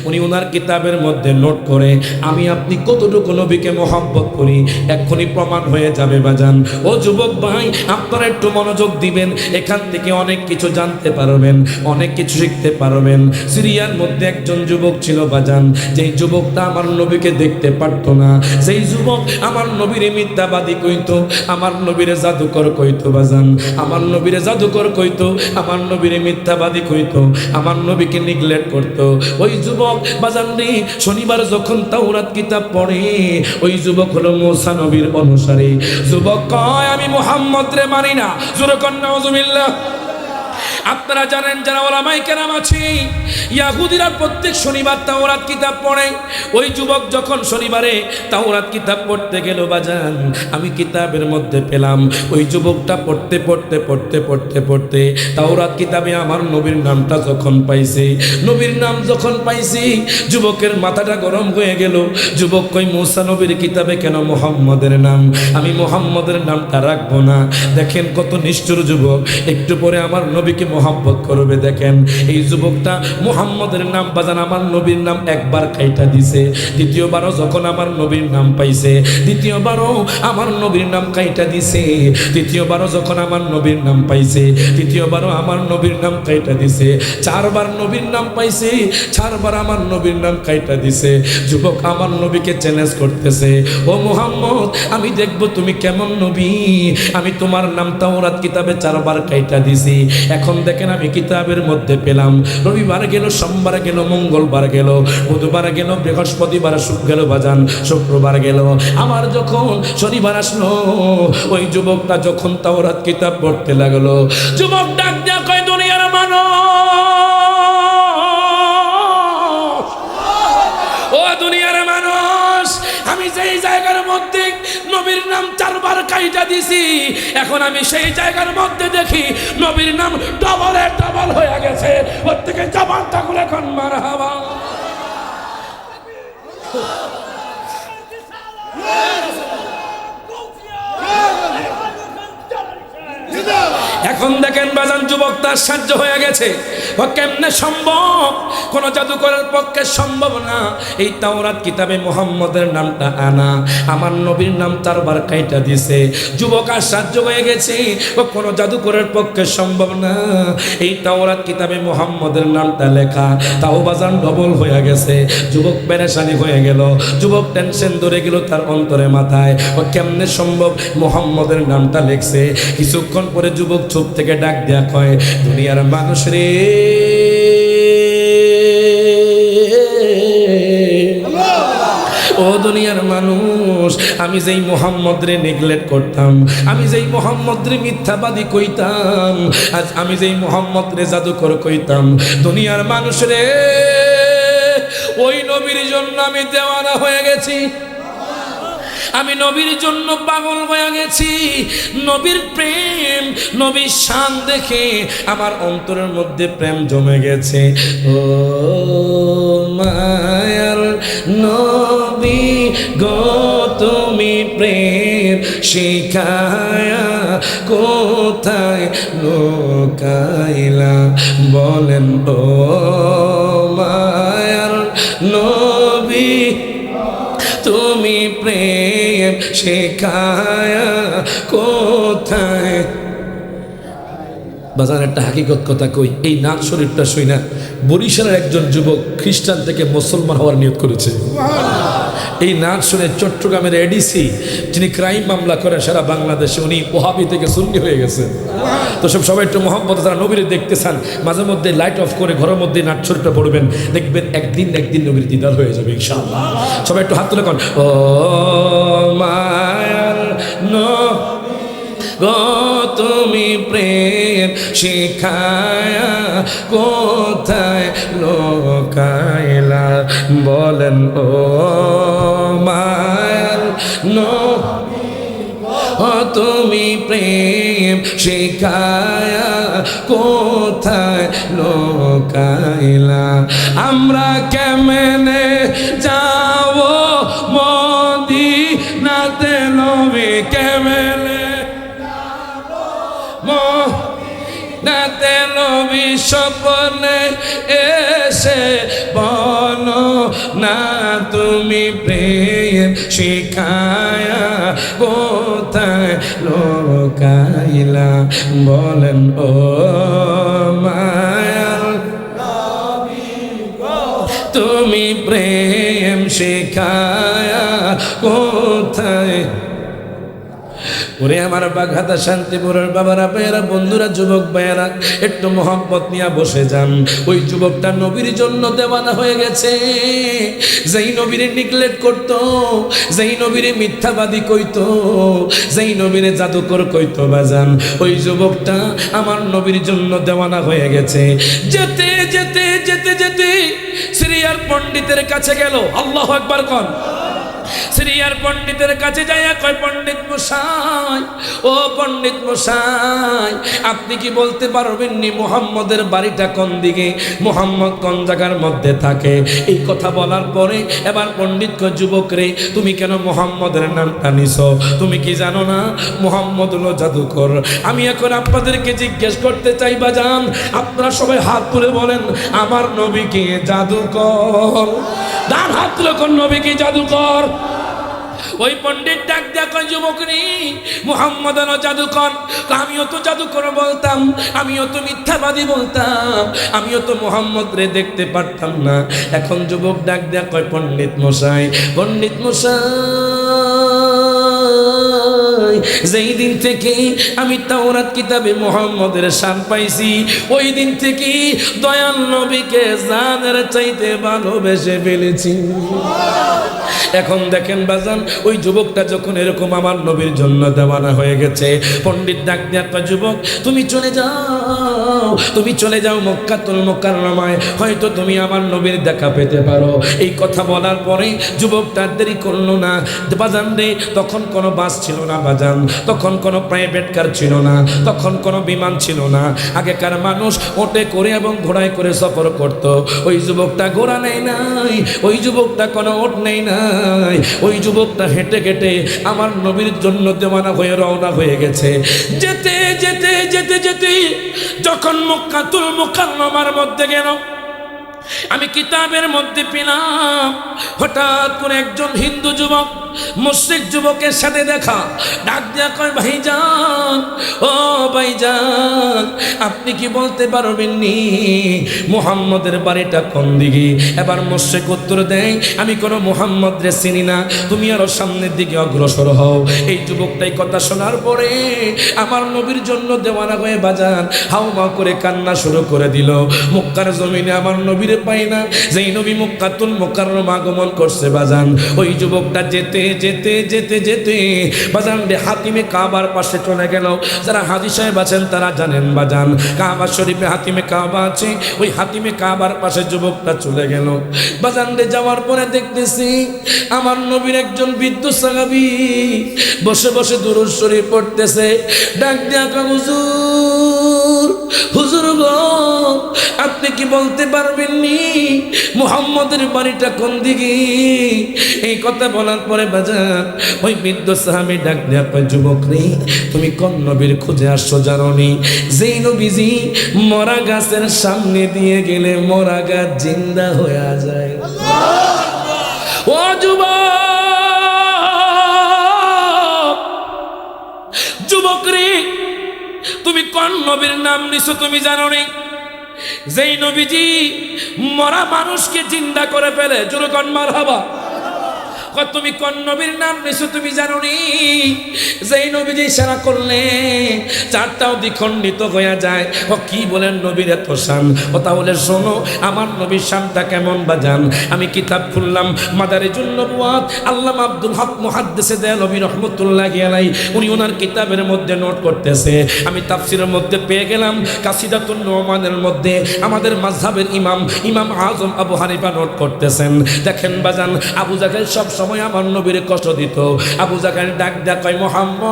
উনি ওনার কিতাবের মধ্যে নোট করে আমি আপনি কতটুকু নবীকে মহব্বত করি এক্ষুনি প্রমাণ হয়ে যাবে বাজান। ও যুবক ভাই, আপনারা একটু মনোযোগ দিবেন, এখান থেকে অনেক কিছু জানতে পারবেন, অনেক কিছু শিখতে পারবেন। সিরিয়ার মধ্যে একজন যুবক ছিল বাজান, যেই যুবকটা আমার নবীকে দেখতে পারতো না। সেই যুবক আমার নবীরে মিথ্যাবাদী কইতো, আমার নবীরে জাদুকর কইতো বাজান, আমার নবীরে জাদুকর কইতো, আমার নবীরে মিথ্যাবাদী কইতো, আমার নবীকে নিগলেক্ট করতো। ওই যুবক বাজান রে, শনিবার যখন তাওরাত কিতাব পড়ে, ওই যুবক হলো মুসা নবীর অনুসারী। যুবক কয় আমি মুহাম্মদ রে মানি না, জোরে কর নাউজুবিল্লাহ। আপনারা জানেন যারা ওলামায়ে কেরাম আছে, ইহুদিরা প্রত্যেক শনিবার তাওরাত কিতাব পড়ে। ওই যুবক যখন শনিবারে তাওরাত কিতাব পড়তে গেল বাজান, আমি কিতাবের মধ্যে পেলাম ওই যুবকটা পড়তে পড়তে পড়তে পড়তে পড়তে তাওরাত কিতাবে আমার নবীর নামটা যখন পাইছে, নবীর নাম যখন পাইছি, যুবকের মাথাটা গরম হয়ে গেল। যুবক কই মুসা নবীর কিতাবে কেন মুহাম্মদের নাম? আমি মুহাম্মদের নামটা রাখবো না। দেখেন কত নিষ্ঠুর যুবক, একটু পরে আমার নবীকে মহব্বত করবে। দেখেন এই যুবকটা মুহাম্মদের নাম বাজান আমার নবীর নাম একবার কাইটা দিছে, দ্বিতীয়বারও যখন আমার নবীর নাম পাইছে, দ্বিতীয়বারও আমার নবীর নাম কাইটা দিছে, তৃতীয়বারও যখন আমার নবীর নাম পাইছে, তৃতীয়বারও আমার নবীর নাম কাইটা দিছে, 4 বার নবীর নাম পাইছে, 4 বার আমার নবীর নাম কাইটা দিছে। যুবক আমার নবীকে চ্যালেঞ্জ করতেছে, ও মুহাম্মদ আমি দেখব তুমি কেমন নবী, আমি তোমার নাম তাওরাত কিতাবে 4 বার কাইটা দিছি। এখন দেখেন আমি কিতাবের মধ্যে পেলাম রবিবার গেল, সোমবার গেল, মঙ্গলবার গেল, বুধবার গেল, বৃহস্পতিবার গেল বাজান, শুক্রবার গেল, আমার যখন শনিবার আসলো, ওই যুবকটা যখন তাওরাত কিতাব পড়তে লাগলো, যুবক ডাক দেয়া কয় দুনিয়ার মানুষ, ও দুনিয়ার মানুষ, আমি যেই জায়গার মধ্যে নবীর নাম 4 বার কাইটা দিছি, এখন আমি সেই জায়গার মধ্যে দেখি নবীর নাম ডবলে ডবল হয়ে গেছে। ওর থেকে জবানটা খুলে এখন মারহাবা। এখন দেখেন বাজান যুবকটা সাহায্য হয়ে গেছে। ও কেমনে সম্ভব? কোন জাদুকরের পক্ষে সম্ভব না এই তাওরাত কিতাবে মুহাম্মদের নামটা আনা। আমার নবীর নাম 4 বার কাইটা দিছে, যুবক আর সাহায্য হয়ে গেছে। ও কোন জাদুকরের পক্ষে সম্ভব না এই তাওরাত কিতাবে মুহাম্মদের নামটা লেখা। তাও বাজান ডবল হয়ে গেছে। যুবক পেরেশানি হয়ে গেল, যুবক টেনশন ধরে গেল তার অন্তরে মাথায়। ও কেমনে সম্ভব মুহাম্মদের নামটা লেখছে। কিছুক্ষণ পরে যুবক চুপ থেকে ডাক দেয়া কয় দুনিয়ার মানুষ রে, ও দুনিয়ার মানুষ, আমি যেই মুহাম্মদ রে নেগলেক্ট করতাম, আমি যেই মুহাম্মদ রে মিথ্যাবাদী কইতাম, আজ আমি যেই মুহাম্মদ রে জাদুকর কইতাম, দুনিয়ার মানুষ রে, ওই নবীর জন্য আমি দেওয়ানা হয়ে গেছি, আমি নবীর জন্য পাগল হয়ে গেছি। নবীর প্রেম, নবীর শান দেখে আমার অন্তরের মধ্যে প্রেম জমে গেছে। ও মায়ার নবী গো, তুমি প্রেম শিখায়া কোথায় লোকাইলা, বলেন ও মায়ার নবী, তুমি প্রেম শেখায়া কোথায়। বাজার একটা হাকিকত কথা কই, এই নাচ শরীফটা শুই না বরিশালের একজন যুবক খ্রিস্টান থেকে মুসলমান হওয়ার নিয়ত করেছে। এই নাচ শুনে চট্টগ্রামের এডিসি যিনি ক্রাইম মামলা করেন সারা বাংলাদেশে, উনি ওহাবি থেকে সুন্নি হয়ে গেছেন। তো সবাই একটু মহব্বত যারা নবীর দেখতে চান মাঝে মধ্যে লাইট অফ করে ঘরের মধ্যে নাচ শরীফটা পড়বেন, দেখবেন একদিন নবীর দিদার হয়ে যাবে ইনশাআল্লাহ। সবাই একটু হাত তুলে কোন ও মায়ার গো তুমি প্রেম শিখায়া কোথায় লোকাইলা, বলেন ও মায়ার তুমি প্রেম শিখায়া কোথায় লোকাইলা, আমরা কেমনে যাব মদিনাতে নবী কেমনে মদিনাতে নবী স্বপ্নে এসে বলো না তুমি প্রেম শিখায়া কোথায় লোকাইলা, বলেন ও মায়ার তুমি প্রেম শিখায়া কোথায়। ওরে আমার বাঘাতা শান্তিপুরের বাবারা ভাইয়েরা বন্ধুরা যুবক ভাইয়েরা একটু মহব্বত নিয়ে বসে যান। ওই যুবকটা নবীর জন্য দেওয়ানা হয়ে গেছে, যেই নবীরে নিগলেক্ট করত, যেই নবীরে মিথ্যাবাদী কইত, যেই নবীরে জাদুকর কইত বাজান, ওই যুবকটা আমার নবীর জন্য দেওয়ানা হয়ে গেছে। যেতে যেতে যেতে যেতে সিরিয়ার পণ্ডিতের কাছে গেল। আল্লাহু আকবার কোন। সিরিয়ার পণ্ডিতের কাছে যাইয়া কয়, পণ্ডিত মশাই, ও পণ্ডিত মশাই, আপনি কি বলতে পারবেন নি মুহাম্মদের বাড়িটা কোন দিকে, মুহাম্মদ কোন জায়গার মধ্যে থাকে? এই কথা বলার পরে এবার পণ্ডিত কয়, যুবক রে তুমি কেন মুহাম্মদের নামটা নিছো? তুমি কি জানো না মুহাম্মদ হলো জাদুকর? আমি এখন আপনাদেরকে জিজ্ঞেস করতে চাই বাজান, আপনারা সবাই হাত তুলে বলেন আমার নবী কি জাদুকর? ডান হাত তুলে কোন নবী কি জাদুকর? ওই পণ্ডিত ডাক দেয়া কয়, যুবক রে মুহাম্মদ হলো জাদুকর। আমিও তো জাদুকর বলতাম, আমিও তো মিথ্যাবাদী বলতাম, আমিও তো মুহাম্মদ রে দেখতে পারতাম না। এখন যুবক ডাক দেয়া কয়, পণ্ডিত মশাই, পণ্ডিত মশাই, যেই দিন থেকে আমি তাওরাত কিতাবে মুহাম্মদের শান পাইছি, ওই দিন থেকে দয়াল নবীকে জানের চাইতে ভালোবেসে ফেলেছি। এখন দেখেন বাজান, ওই যুবকটা যখন এরকম আমার নবীর জন্য দেওয়ানা হয়ে গেছে, পণ্ডিত ডাক দিয়ে একটা যুবক, তুমি চলে যাও, তুমি চলে যাও মক্কাতুল মুকাররমায়, হয়তো তুমি আমার নবীর দেখা পেতে পারো। এই কথা বলার পরে যুবকটা দেরি করলো না বাজান রে। তখন কোনো বাস ছিল না বাজান, তখন কোনো প্রাইভেট কার ছিল না, তখন কোনো বিমান ছিল না। আগেকার মানুষ ওটে করে এবং ঘোড়ায় করে সফর করত। ওই যুবকটা ঘোড়া নেই নাই, ওই যুবকটা কোনো ওট নেই না, ওই যুবকটা হেঁটে হেঁটে আমার নবীর জন্য দেওয়ানা হয়ে রওনা হয়ে গেছে। যেতে যেতে যেতে যেতে যখন মক্কাতুল মুকাররমার মধ্যে গেল, আমি কিতাবের মধ্যে পেলাম হঠাৎ করে একজন হিন্দু যুবক মুশরিক যুবকের সাথে দেখা। ডাক দিয়া কয়, ভাইজান, ও ভাইজান, আপনি কি বলতে পারবেন নি মুহাম্মদের বাড়িটা কোন দিকে? এবার মুশরিক উত্তর দেয়, আমি কোনো মুহাম্মদ রে চিনি না, তুমি আরো সামনের দিকে অগ্রসর হও। এই যুবকটাই কথা শোনার পরে আমার নবীর জন্য দেওয়ানা হয়ে বাজান হাউমাউ করে কান্না শুরু করে দিল। মক্কার জমিনে আমার নবীর পাই না, যেই নবী মক্কাতুল মুকাররমা আগমন করছে বাজান, ওই যুবকটা যেতে যেতে যেতে যেতে বাজান হাতিমে কাবার পাশে চলে গেল। যারা হাজি সাহেব আছেন তারা জানেন বাজান, কাবা শরীফে হাতিমে কাবা আছে, ওই হাতিমে কাবার পাশে যুবকটা চলে গেল। বাজান যাওয়ার পরে দেখতেছি আমার নবীর একজন বৃদ্ধ সাহাবী বসে বসে দুরূদ শরীফ পড়তেছে। ডাক দিয়া কয়, হুজুর, হুজুর গো, আপনি কি বলতে পারবেন নি মুহাম্মদের বাড়িটা কোন দিকে? এই কথা বলার পরে বাজান ওই বৃদ্ধ সাহাবী ডাক দেয়া কয়, যুবক রে তুমি কোন নবীর খুঁজে আসছো জানো নি? যেই নবীজি মরা গাছের সামনে দিয়ে গেলে মরা গাছ জিন্দা হয়ে যায়। ও যুবক, যুবক রে তুমি কোন নবীর নাম নিছো তুমি জানো নি? যেই নবীজি মরা মানুষকে জিন্দা করে ফেলে, জোরে কোন মারহাবা। তুমি কোন নবীর নাম নিছো তুমি জানো নি? যেই নবীজি ইশারা করলে চারটাও দ্বিখণ্ডিত হয়ে যায়। ও কি বলেন নবীর এত শান? ও তাহলে শোনো আমার নবীর শানটা কেমন বাজান। আমি কিতাব খুললাম মাদারিজুন নবুয়াত, আল্লামা আব্দুল হক মুহাদ্দিসে দেহলভী রাহমাতুল্লাহি আলাইহি, উনি ওনার কিতাবের মধ্যে নোট করতেছে। আমি তাফসীরের মধ্যে পেয়ে গেলাম কাসিদাতুন নুমানের মধ্যে আমাদের মাযহাবের ইমাম আযম আবু হানিফা নোট করতেছেন। দেখেন বাজান, আবু জাহেল সব সময় আমার নবীর কষ্ট দিত। আবু জাহেল ডাক দেয়া কয় মুহাম্মদ,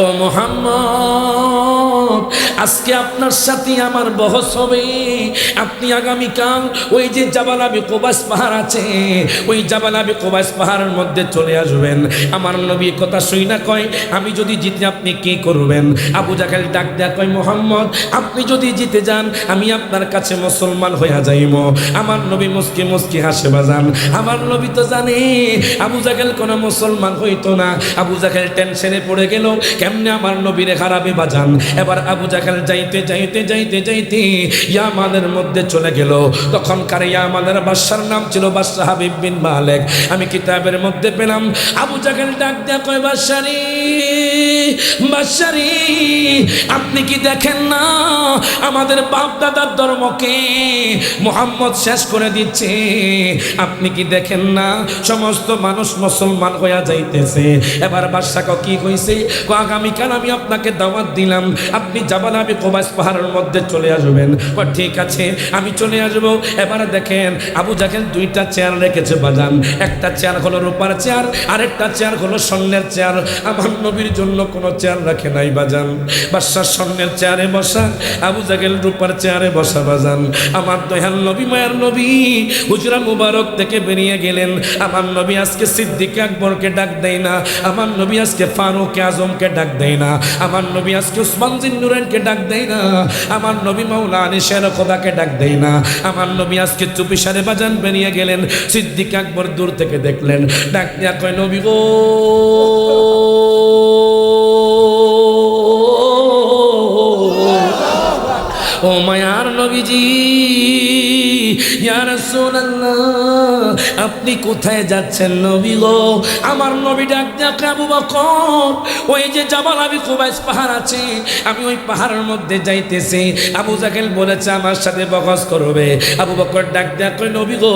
ও মুহাম্মদ, আজকে আপনার সাথে আমার বহস হবে। আপনি আগামীকাল ওই যে জাবাল আবি কুবাস পাহাড় আছে, ওই জাবাল আবি কুবাস পাহাড়ের মধ্যে চলে আসবেন। আমার নবী কথা শুই না কয় আমি যদি জিতে আপনি কি করবেন? আবু জাহেল ডাক দেয়া কয় মুহাম্মদ, আপনি যদি জিতে যান আমি আপনার কাছে মুসলমান হইয়া যাইব। আমার নবী মুস্কি মুস্কি হাসে বাজান। আমার নবী তো জানে আবু জাহেল কোনো মুসলমান হইতো না। আবু জাহেল টেনশনে পড়ে গেল কেমনে আমার নবীরে হারাবে বাজান। এবার আবু জাহেল যাইতে যাইতে যাইতে যাইতে ইয়ামানের মধ্যে চলে গেল। তখনকার ইয়ামানের বাদশার নাম ছিল বাদশা হাবিব বিন মালেক। আমি কিতাবের মধ্যে পেলাম আবু জাহেল ডাক দেয়া কয় বাদশারে, বাদশারে, আপনি কি দেখেন না আমাদের বাপ দাদার ধর্মকে মুহাম্মদ শেষ করে দিচ্ছে? আপনি কি দেখেন না সমস্ত মানুষ মুসলমান হইয়া যাইতেছে? এবার বাদশা কি কইছে, আগামীকাল আমি আপনাকে দাওয়াত দিলাম, আপনি জাবাল আবি কুবাস পাহাড়ের মধ্যে চলে আসবেন। ঠিক আছে আমি চলে আসবো। এবার দেখেন আবু জাহেল দুইটা চেয়ার রেখেছে বাজান। একটা চেয়ার হলো রূপার চেয়ার, আরেকটা চেয়ার হলো স্বর্ণের চেয়ার। আমার নবীর জন্য কোনো চেয়ার রাখে নাই বাজান। বাদশা স্বর্ণের চেয়ারে বসা, আবু জাহেল রূপার চেয়ারে বসা বাজান। আমার দয়াল নবী মায়ের নবী হুজরা মুবারক থেকে বেরিয়ে গেলেন। আমার নবী আজকে সিদ্দিক আকবরকে ডাক দেয় না, আমার নবী আজকে ফারুক আজমকে ডাক দেয় না, আমার নবী আজকে উসমান জিন্নুরাইনকে ডাক দেয় না, আমার নবী মাওলা আলী শের খোদাকে ডাক দেয় না। আমার নবী আজকে চুপিসারে বাজান বেরিয়ে গেলেন। সিদ্দিক আকবর দূর থেকে দেখলেন, ডাক দিয়া কয় নবী গো, ও মায়ার নবীজি, ইয়া রাসূলুল্লাহ আপনি কোথায় যাচ্ছেন নবী গো? আমার নবী ডাক দেয়া কয় আবু বকর, ওই যে জাবাল আবি কুবাইস পাহাড় আছে, আমি ওই পাহাড়ের মধ্যে যাইতেছি। আবু জাহেল বলেছে আমার সাথে বকস করবে। আবু বকর ডাক দেয়া কয় নবী গো,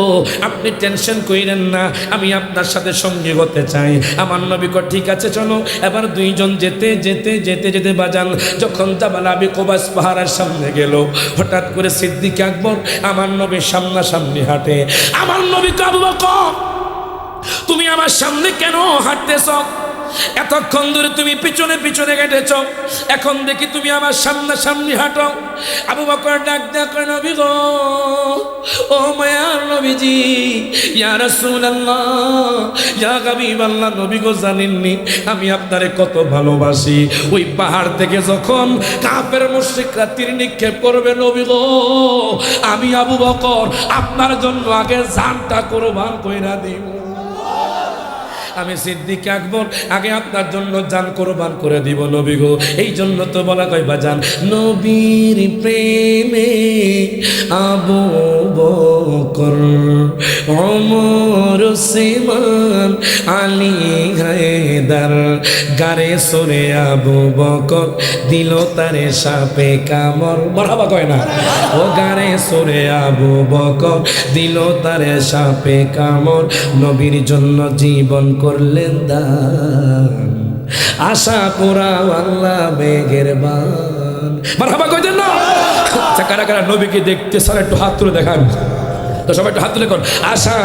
আপনি টেনশন কইরেন না, আমি আপনার সাথে সঙ্গী হতে চাই। আমার নবী কয় ঠিক আছে চলো। এবার দুইজন যেতে যেতে যেতে যেতে বাজান যখন জাবাল আবি কুবাইস পাহাড়ের সামনে গেল, হঠাৎ করে সিদ্দিক আকবর আমার নবীর সামনাসামনি হাঁটে। আমার নবী কয় আবু বকর, তুমি আমার সামনে কেন হাঁটতেছ? এতক্ষণ ধরে তুমি পিছনে পিছনে হেঁটেছ, এখন দেখি তুমি আমার সামনাসামনি হাঁটো। আবু বকর ডাক দেয়া কয় নবী গো, ও মায়ার নবীজি, ইয়া রাসূলুল্লাহ, ইয়া হাবিবাল্লাহ, নবী গো জানেননি আমি আপনারে কত ভালোবাসি। ওই পাহাড় থেকে যখন কাফের মুশরিকরা তীর নিক্ষেপ করবে নবী গো, আমি আবু বকর আপনার জন্য আগে জানটা কুরবান কইরা দিব। আমি সিদ্দিক আকবর আগে আপনার জন্য জান কুরবান করে দিব নবী গো। এই জন্য তো বলা কয় বাজান, নবীর প্রেমে আবু বকর, ওমর, উসমান, আলী, হায়দার, গারে সরে আবু বকর দিল তারে সাপে কামড়। মারহাবা কয় না? ও গারে সরে আবু বকর দিল তারে সাপে কামড়, নবীর জন্য জীবন করলেন দান, আশা পুরা আল্লাহ মেঘের বান। মারহাবা কইতেন না? আচ্ছা কারা কারা নবীকে দেখতে স্যার একটু হাত তুলে দেখান তো, সবাই একটু হাত তুলে কর আশা।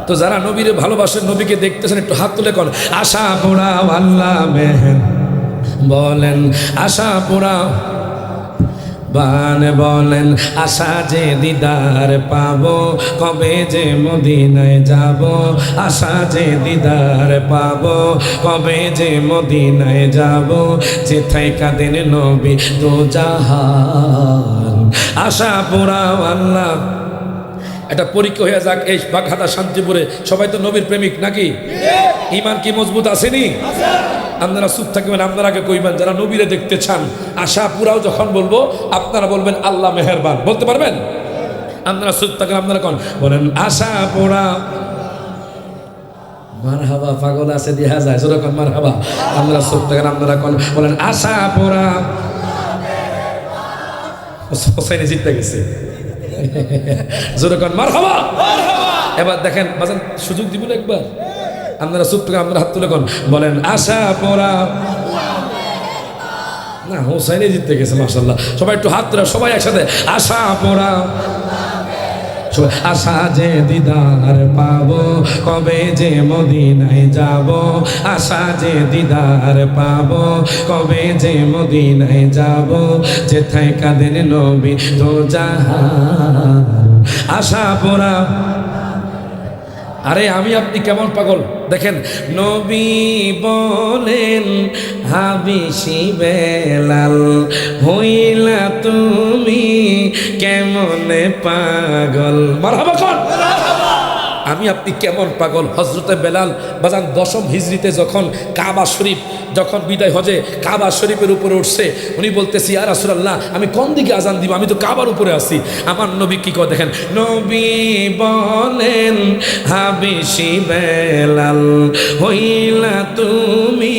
তো যারা নবীর ভালোবাসেন, নবীকে দেখতেছেন, একটু হাত তুলে কর আশা পুরা আল্লাহ মেঘের। বলেন আশা পুরা বান বলেন আশা যে দিদার পাবো, কবে যে মদিনায় যাব। আশা যে দিদার পাবো, কবে যে মদিনায় যাব। যেথায় কাঁদেন নবী দো জাহান, আশা পোড়াও আল্লাহ। এটা পরীক্ষা হয়ে যাক এই বাঘাটা শান্তিপুরে, সবাই তো নবীর প্রেমিক নাকি? ইমান কি মজবুত আসেনি? আপনারা চুপ থাকবেন, আপনারা আগে কইবেন যারা নবীরে দেখতে চান। আশা পুরাও যখন বলবো আপনারা বলবেন আল্লাহ মেহেরবান, বলতে পারবেন? আপনারা চুপ থাকেন, আপনারা কোন বলেন আশা পুরা। মারহাবা পাগল আছে দেখা যায় যখন মারহাবা। আপনারা চুপ থাকেন, আপনারা কোন বলেন আশা পুরা। হোসাইনে জিততে গেছে যখন মারহাবা। এবার দেখেন বাজান সুযোগ দিব না একবার। আপনারা চুপ থেকে আপনারা হাত তুলে কোন বলেন আশা পড়া। না হোসাইনে জিততে গেছে মাশাআল্লাহ। সবাই একটু হাত তুলে সবাই একসাথে আশা পড়া। আশা যে দিদার পাবো, কবে যে মদিনায় যাব। আশা যে দিদার পাবো, কবে যে মদিনায় যাব। যেথায় কাঁদেন নবী দো জাহান, আশা পড়া। আরে আমি আপনি কেমন পাগল দেখেন। নবী বলেন হাবিশি বেলাল, হইলা তুমি কেমনে পাগল। মারহাবা কোন? আমি আপনি কেমন পাগল। হযরতে বেলাল বাজান 10ম হিজরিতে যখন কাবা শরীফ যখন বিদায় হজে কাবা শরীফের উপরে উঠছে, উনি বলতেছি ইয়া রাসূলুল্লাহ আমি কোন দিকে আজান দিব, আমি তো কাবার উপরে আছি। আমার নবী কি করে দেখেন, নবী বলেন হাবিশি বেলাল, হইলা তুমি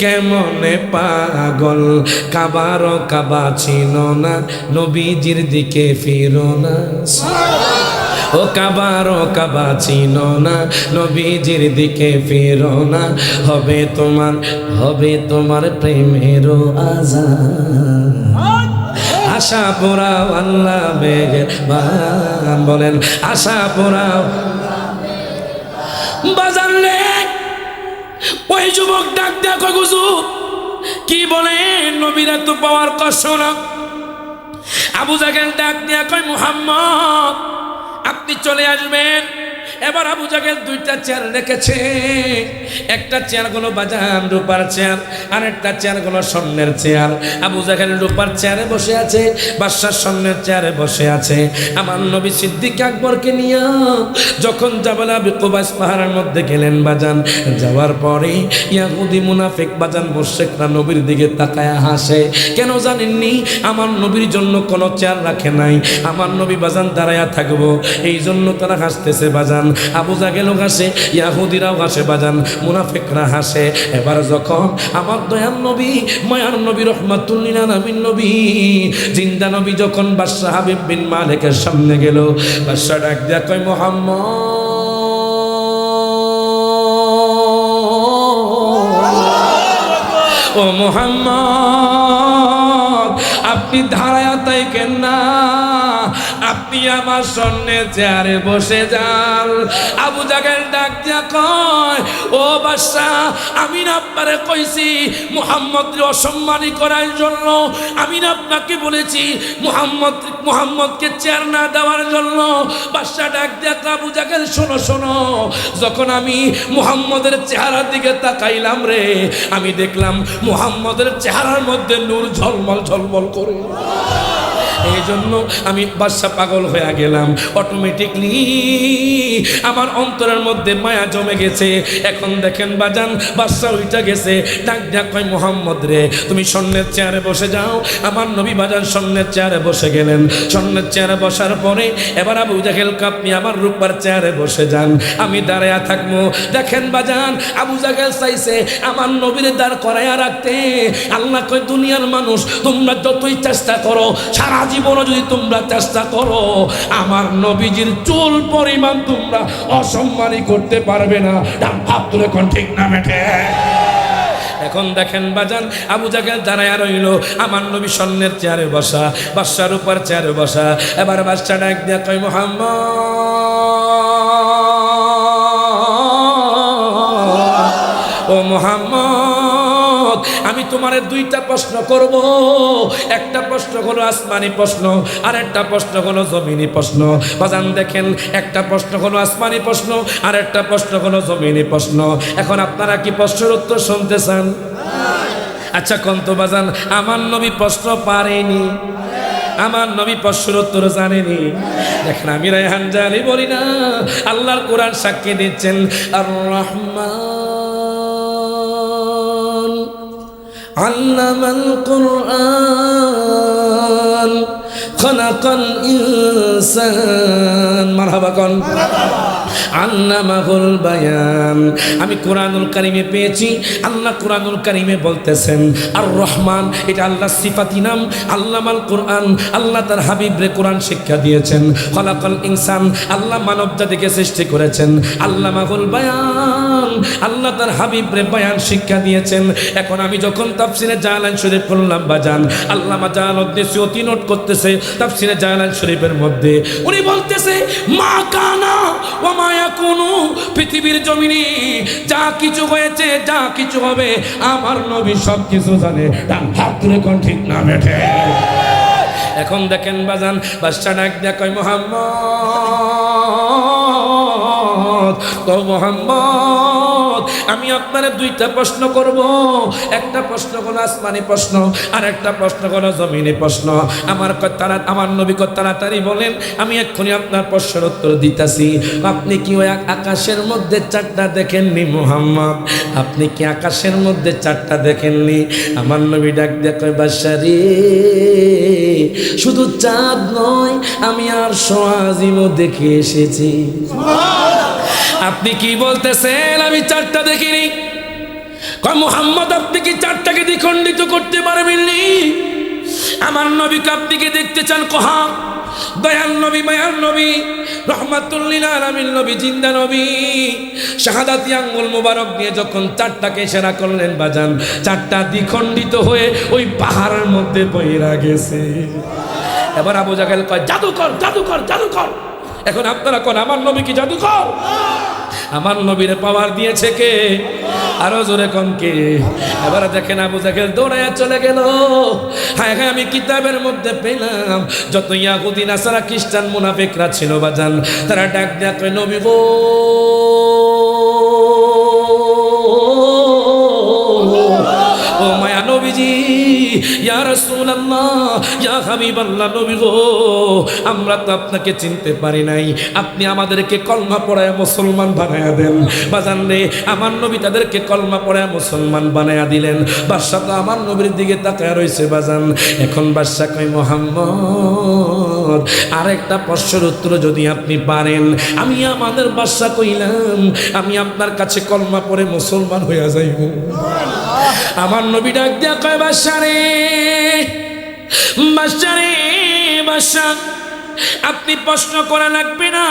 কেমনে পাগল। কাবার কাবা চিনো না, নবীজির দিকে ফিরো না। ও কাবা চিনো না, নবীজির দিকে ফিরো না। হবে তোমার প্রেমেরও আযান। আশা পোড়াও আল্লাহ মেহেরবান, বলেন আশা পোড়াও। বাজার রে ওই যুবক ডাক দেখো হুজুর কি বলেন, নবীরা তো পাওয়ার কষ্ট না। আবু জাহেল ডাক দিয়া কয় মুহাম্মদ আপনি চলে আসবেন। এবার আবু জাহেল 2টা চেয়ার রেখেছে। একটা চেয়ার গুলো বাজান রূপার চেয়ার, আর একটা চেয়ার গুলো স্বর্ণের চেয়ার। আবু জাহেল রূপার চেয়ারে বসে আছে, বাদশা স্বর্ণের চেয়ারে বসে আছে। আমার নবী সিদ্দিক আকবরকে নিয়ে যখন জাবাল আবি কুবাইস পাহাড়ের মধ্যে গেলেন বাজান, যাওয়ার পরে ইয়াহুদি মুনাফিক বাজান মুশরিকরা নবীর দিকে তাকায়া হাসে। কেন জানেননি? আমার নবীর জন্য কোনো চেয়ার রাখে নাই। আমার নবী বাজান দাঁড়ায়া থাকবো এই জন্য তারা হাসতেছে বাজান। আবু জাহেলও হাসে, ইয়াহুদিরাও হাসে বাজান, মুনাফিকরা হাসে। এবার যখন আমার দয়ার নবী মায়ার নবী রহমাতুল লিল আলামিন নবী জিন্দা নবী যখন বাদশা হাবিব বিন মালিকের সামনে গেল, বাদশা ডাক দিয়া কয় মুহাম্মদ, ও মুহাম্মদ আপনি দাঁড়ায়া থাকেন না, আপনি আমার স্বর্ণের চেয়ারে বসে যান। আবু জাহেল ডাক দিয়া কয় ও বাদশা আমি না আপনারে কইছি মুহাম্মদকে অসম্মানী করার জন্য, আমি না আপনাকে বলেছি মুহাম্মদকে চেয়ার না দেওয়ার জন্য। বাদশা ডাক দিয়া আবু জাহেল শোনো, যখন আমি মুহাম্মদের চেহারার দিকে তাকাইলাম রে, আমি দেখলাম মুহাম্মদের চেহারার মধ্যে নূর ঝলমল ঝলমল করে। এই জন্য আমি বাদশা পাগল হয়ে গেলাম। অটোমেটিকলি আমার অন্তরের মধ্যে মায়া জমে গেছে। এখন দেখেন বাজান বাদশা উইটা গেছে, ডাক ডাক কয় মুহাম্মদ রে তুমি স্বর্ণের চেয়ারে বসে যাও। আমার নবী বাজান স্বর্ণের চেয়ারে বসে গেলেন। স্বর্ণের চেয়ারে বসার পরে এবার আবু জাহেল আপনি আমার রূপার চেয়ারে বসে যান, আমি দাঁড়ায়া থাকবো। দেখেন বাজান আবু জাহেল চাইছে আমার নবীর দাঁড় করাইয়া রাখতে। আল্লাহ কয় দুনিয়ার মানুষ তোমরা যতই চেষ্টা করো, সারা জীবনও যদি তোমরা চেষ্টা করো, আমার নবীজির চুল পরিমাণ তোমরা অসম্মানী করতে পারবে না। ভাব তুলে কোন ঠিক না বেঠে। এখন দেখেন বাজান আবু জাহেল দাঁড়ায়া রইল, আমার নবী স্বর্ণের চেয়ারে বসা, বাদশার উপর চেয়ারে বসা। এবার বাদশা ডাক দিয়া কয় মুহাম্মদ, ও মুহাম্মদ আমি তোমারে দুইটা প্রশ্ন করব, একটা প্রশ্ন হলো আসমানি প্রশ্ন, আর একটা প্রশ্ন হলো জমিনি প্রশ্ন। বাজান দেখেন, একটা প্রশ্ন হলো আসমানি প্রশ্ন, আর একটা প্রশ্ন হলো জমিনি প্রশ্ন। এখন আপনারা কি প্রশ্নের উত্তর শুনতে চান? আচ্ছা কন্ত বাজান, আমার নবী প্রশ্ন পারেনি, আমার নবী প্রশ্নের উত্তর জানেনি। দেখেন আমি রায়হান জানি বলি না, আল্লাহর কোরআন সাক্ষী দিচ্ছেন, আর রহমান আল্লামাল কুরআন খালাকাল ইনসান। মারহাবা কোন আল্লামাহুল বায়ান। আমি কোরআনুল কারিমে পেয়েছি, আল্লাহ কোরআনুল কারিমে বলতেছেন আর রহমান, এটা আল্লাহর সিফাতি নাম। আল্লামাল কোরআন, আল্লাহ তার হাবিবরে কোরআন শিক্ষা দিয়েছেন। খালাকাল ইনসান, আল্লাহ মানব জাতিকে সৃষ্টি করেছেন। আল্লামাহুল বায়ান, আল্লাহ তার হাবিবরে বায়ান শিক্ষা দিয়েছেন। এখন আমি যখন তাফসিরে জালালাইন শরীফ পড়লাম বাজান, আল্লামা জালালউদ্দিন সুয়ুতী নোট করতেছে তাফসিরে জালালাইন শরীফের মধ্যে, উনি বলতেছে মা কানা ওয়া মা ইয়াকুনু, পৃথিবীর জমিনে যা কিছু হয়েছে, যা কিছু হবে, আমার নবী সব কিছু জানে। ডান হাত তুলে কোন ঠিক না বেঠে। এখন দেখেন বাজান, বাদশা ডাক দেয়া কয় মুহাম্মদ, তো মুহাম্মদ আমি আপনারে দুইটা প্রশ্ন করব, একটা প্রশ্ন হলো আসমানি প্রশ্ন, আর একটা প্রশ্ন হলো জমিনি প্রশ্ন। আমার নবী কত তাড়াতাড়ি বলেন, আমি এক্ষুনি আপনার প্রশ্নের উত্তর দিতেছি। আপনি কি ওই আকাশের মধ্যে চাঁদটা দেখেননি মুহাম্মদ? আপনি কি আকাশের মধ্যে চাঁদটা দেখেননি? আমার নবী ডাক দিয়ে কয় বাদশা রে, শুধু চাঁদ নয়, আমি আর সোয়াজিমও দেখে এসেছি। আপনি কি বলতেছেন আমি চারটা দেখিনি? কয় মুহাম্মদ আপনি কি চারটাকে দ্বিখণ্ডিত করতে পারবেননি? আমার নবীকে আপনি কি দেখতে চান? কহা দয়াল নবী, মায়ার নবী, রহমাতুল লিল আলামিন নবী, জিন্দা নবী, শাহাদাতি আঙ্গুল মুবারক দিয়ে যখন চারটাকে ইশারা করলেন বাজান, চারটা দ্বিখণ্ডিত হয়ে ওই পাহাড়ের মধ্যে বইরা গেছে। এবার আবু জাহেল কয় জাদুকর, জাদুকর, জাদুকর। এখন আপনারা কোন আমার নবী কি জাদুকর? আমার নবীর পাওয়ার দিয়েছে কে? আরো জোরে কোন কে? এবার দেখেন আবু জাহেল দৌড়াইয়া চলে গেল। হায় হায়, আমি কিতাবের মধ্যে পেলাম যত ইয়াহুদি নাসারা খ্রিস্টান মুনাফিকরা ছিল বাজান, তারা ডাক দেয়া কয় নবী গো, ও মায়া নবীজি, ইয়া রাসূলুল্লাহ, ইয়া হাবিবাল্লাহ, নবী গো, আমরা তো আপনাকে চিনতে পারি নাই, আপনি আমাদেরকে কলমা পড়ায় মুসলমান বানায়া দেন। বাজান রে, আমার নবী তাদেরকে কলমা পড়ায় মুসলমান বানায়া দিলেন। বাদশা তো আমার নবীর দিকে তাকায় রইছে বাজান। এখন বাদশা কয় মুহাম্মদ, আরেকটা প্রশ্নের উত্তর যদি আপনি পারেন, আমি আমাদের বাদশা কইলাম আমি আপনার কাছে কলমা পড়ে মুসলমান হইয়া যাইব। আমার নবী ডাক দিয়া কয় বাদশা রে, বাদশা রে, বাদশা আপনি প্রশ্ন করা লাগবে না,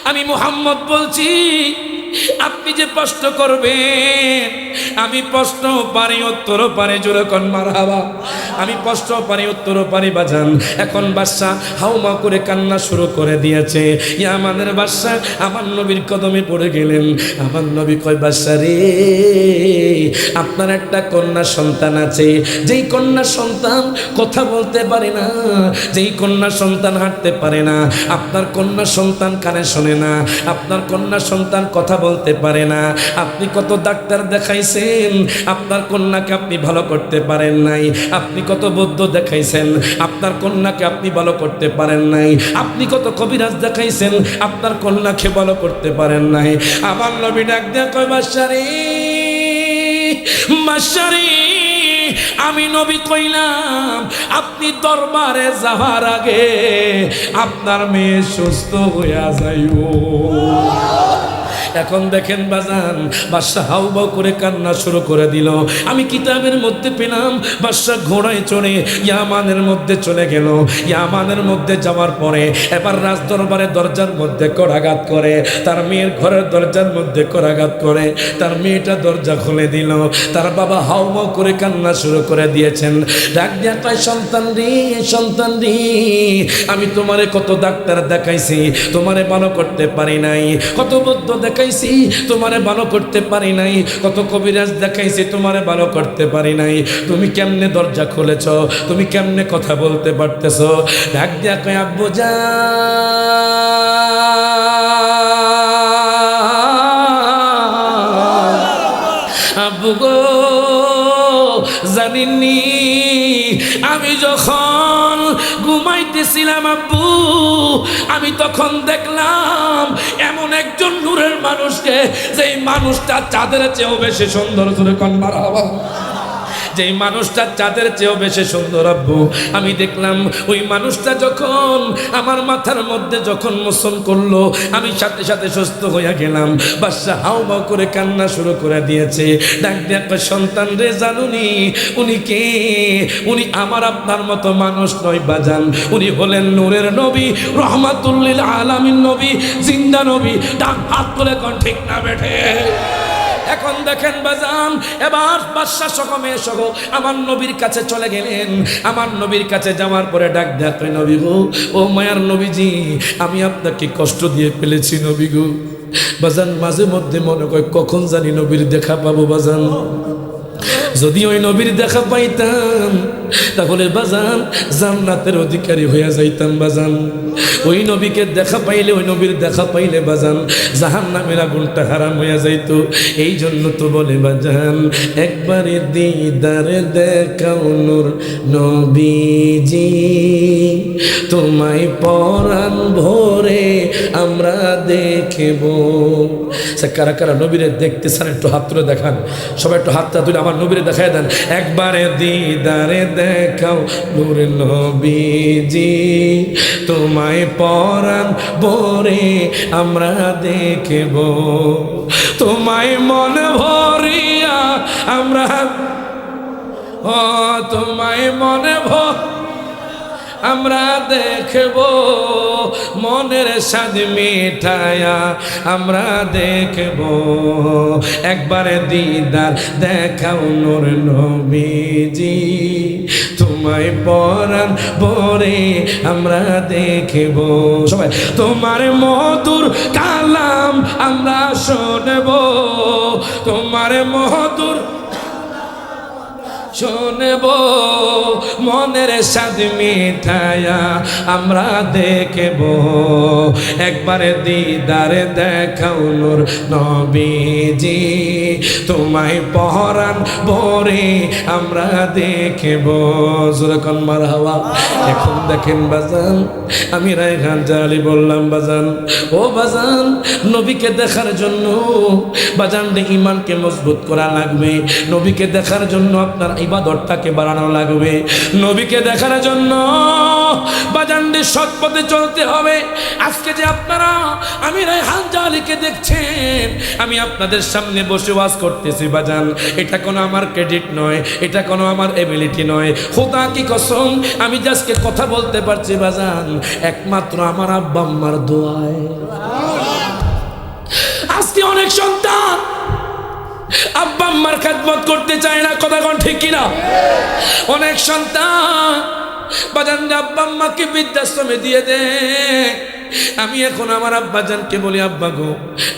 আমি মুহাম্মদ বলছি, আপনি যে প্রশ্ন করবেন, আমি প্রশ্ন পারি উত্তরও পারি, জোরে কোন মারহাবা। আমি প্রশ্ন পারি উত্তরও পারি বাজান। এখন বাদশা হাউমা করে কান্না শুরু করে দিয়েছে। ইয়ামানের বাদশা আমার নবীর কদমে পড়ে গেলেন। আমার নবী কয় বাদশা রে, আপনার একটা কন্যা সন্তান আছে, যেই কন্যা সন্তান কথা বলতে পারে না, যেই কন্যা সন্তান হাঁটতে পারে না, আপনার কন্যা সন্তান কানে শোনে না, আপনার কন্যা সন্তান কথা বলতে পারে না। আপনি কত ডাক্তার দেখাইছেন, আপনার কন্যাকে আপনি ভালো করতে পারেন নাই। আপনি কত বৌদ্ধ দেখাইছেন, আপনার কন্যাকে আপনি ভালো করতে পারেন নাই। আপনি কত কবিরাজ দেখাইছেন, আপনার কন্যাকে ভালো করতে পারেন নাই। আমার নবী ডাক দেয়া কয় বাদশা রে, বাদশা রে, আমি নবী কইলাম আপনি দরবারে যাওয়ার আগে আপনার মেয়ে সুস্থ হইয়া যাইব। এখন দেখেন বাজান, বাদশাহ হাউমাউ করে কান্না শুরু করে দিল। আমি কিতাবের মধ্যে পেলাম বাদশাহ ঘোড়ায় চড়ে ইয়ামানের মধ্যে চলে গেল। ইয়ামানের মধ্যে যাওয়ার পরে এবার রাজ দরবারের দরজার মধ্যে করাঘাত করে, তার মেয়ের ঘরের দরজার মধ্যে করাঘাত করে, তার মেয়েটা দরজা খুলে দিল। তার বাবা হাউমাউ করে কান্না শুরু করে দিয়েছেন। ডাক দিয়া কয় সন্তান রে, সন্তান রে, আমি তোমারে কত ডাক্তার দেখাইছি, তোমারে ভালো করতে পারি নাই, কত বৌদ্ধ দেখাই দেখাইছি তোমারে ভালো করতে পারি নাই, কত কবিরাজ দেখাইছি তোমারে ভালো করতে পারি নাই, তুমি কেমনে দরজা খুলেছ, তুমি কেমনে কথা বলতে পারতেছ? ডাক দিয়া কয় আব্বু আব্বু গো জানিনি আমি যখন ঘুমাইতেছিলাম আব্বু, আমি তখন দেখলাম এমন একজন নূরের মানুষকে, যেই মানুষটা চাঁদের চেয়েও বেশি সুন্দর। জোরে কোন মারহাবা। যেই মানুষটা চাঁদের চেয়েও বেশি সুন্দর আব্বু, আমি দেখলাম ওই মানুষটা যখন আমার মাথার মধ্যে যখন মোচন করলো, আমি সাথে সাথে সুস্থ হইয়া গেলাম। বাদশা হাউ মাউ করে কান্না শুরু করে দিয়েছে। ডাক দিয়ে একটা সন্তান রে জানুনি উনি কে? উনি আমার আপনার মতো মানুষ নয় বাজান, উনি হলেন নূরের নবী, রহমাতুল্লিল আলামিন নবী, জিন্দা নবী। ডাক হাত তুলে কোন ঠিক না বেঠে? এখন দেখেন বাজান, এবার বাদশা সহ মেয়ে সহ আমার নবীর কাছে চলে গেলেন। আমার নবীর কাছে যাওয়ার পরে ডাক দেয় নবী গো, ও মায়ার নবীজি, আমি আপনাকে কষ্ট দিয়ে ফেলেছি নবী গো। বাজান মাঝে মধ্যে মনে হয় কখন জানি নবীর দেখা পাবো বাজান। যদি ওই নবীর দেখা পাইতাম তাহলে বাজান জান্নাতের অধিকারী হইয়া যাইতাম বাজান। ওই নবীকে দেখা পাইলে, ওই নবীর দেখা পাইলে বাজান জাহান্নামের আগুনটা হারাম হইয়া যাইত। এই জন্য তো বলে বাজান, একবারে দিদারে দেখাও নূর নবীজি, তোমায় পরাণ ভরে আমরা দেখব। কারা কারা নবীরে দেখতে চান একটু হাত তুলে দেখান, সবাই একটু হাতটা তুলে আমার নবীরে দেখায় দেন। একবারে দিদারে দেখাও নূর নবীজি, তোমায় পরাণ ভরে আমরা দেখব, তোমায় মন ভরিয়া আমরা, ও তোমায় মনে আমরা দেখব, মনের স্বাদ মিঠায়া আমরা দেখব, একবারে দিদার দেখাও নূর নবীজি, তোমায় পরাণ ভরে আমরা দেখব। সবাই তোমার মধুর কালাম আমরা শুনব, তোমার মধুর শোনব, মনের স্বাদ মিঠায়া আমরা দেখব, একবারে দিদারে দেখাও নূর নবীজি, তোমায় পরাণ ভরে আমরা দেখব। যেরকম মারহাবা। এখন দেখেন বাজান, আমি রায়হান জালালি বললাম বাজান, ও বাজান নবীকে দেখার জন্য বাজান ঈমানকে মজবুত করা লাগবে, নবীকে দেখার জন্য আপনার ইবাদতটাকে বাড়ানো লাগবে, নবীকে দেখার জন্য বাজানডে সৎ পথে চলতে হবে। আজকে যে আপনারা আমি রায়হান জালালিকে দেখছেন, আমি আপনাদের সামনে বসে ওয়াজ করতেছি বাজান, এটা কোনো আমার ক্রেডিট নয়, এটা কোনো আমার এবিলিটি নয়, খোদা কি কসম আমি যে আজকে কথা বলতে পারছি বাজান একমাত্র আমার আব্বা আম্মার দোয়ায়। আজকে অনেক সন্তান আব্বা আম্মার খেদমত করতে চায় না, কথা কোন ঠিক কিনা? অনেক সন্তান বাজান আব্বা আম্মাকে বৃদ্ধাশ্রমে দিয়ে দেয়। আমি এখন আমার আব্বাজানকে বলি, আব্বা গো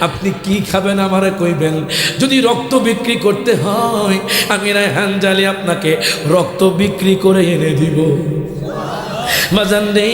আপনি কি খাবেন আমারে কইবেন, যদি রক্ত বিক্রি করতে হয় আমি রায়হান জালালি আপনাকে রক্ত বিক্রি করে এনে দিব। বাজান রে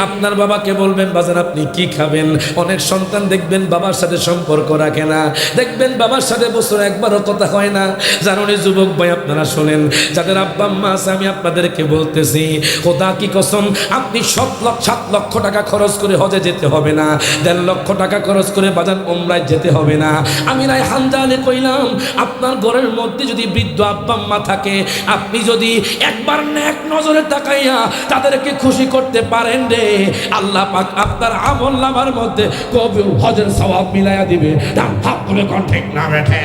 আপনার বাবাকে বলবেন বাজান আপনি কি খাবেন। অনেক সন্তান দেখবেন বাবার সাথে সম্পর্ক রাখে না, দেখবেন বাবার সাথে বছর একবারও কথা হয় না। জানুনি যুবক ভাই আপনারা শোনেন, যাদের আব্বা আম্মা আছে আমি আপনাদেরকে বলতেছি, খোদা কি কসম আপনি 7 লক্ষ টাকা খরচ করে হজে যেতে হবে না, 1.5 লক্ষ টাকা খরচ করে বাজান উমরায় যেতে হবে না। আমি রায়হান জালালি কইলাম আপনার ঘরের মধ্যে যদি বৃদ্ধ আব্বা আম্মা থাকে, আপনি যদি একবার নেক নজরে তাকাইয়া তাদেরকে খুশি করতে পারেন রে, আল্লাহ পাক আপনার আমলনামার মধ্যে কবি হজের সওয়াব মিলাইয়া দিবে। হাত তুলে কোন ঠিক না বেঠে?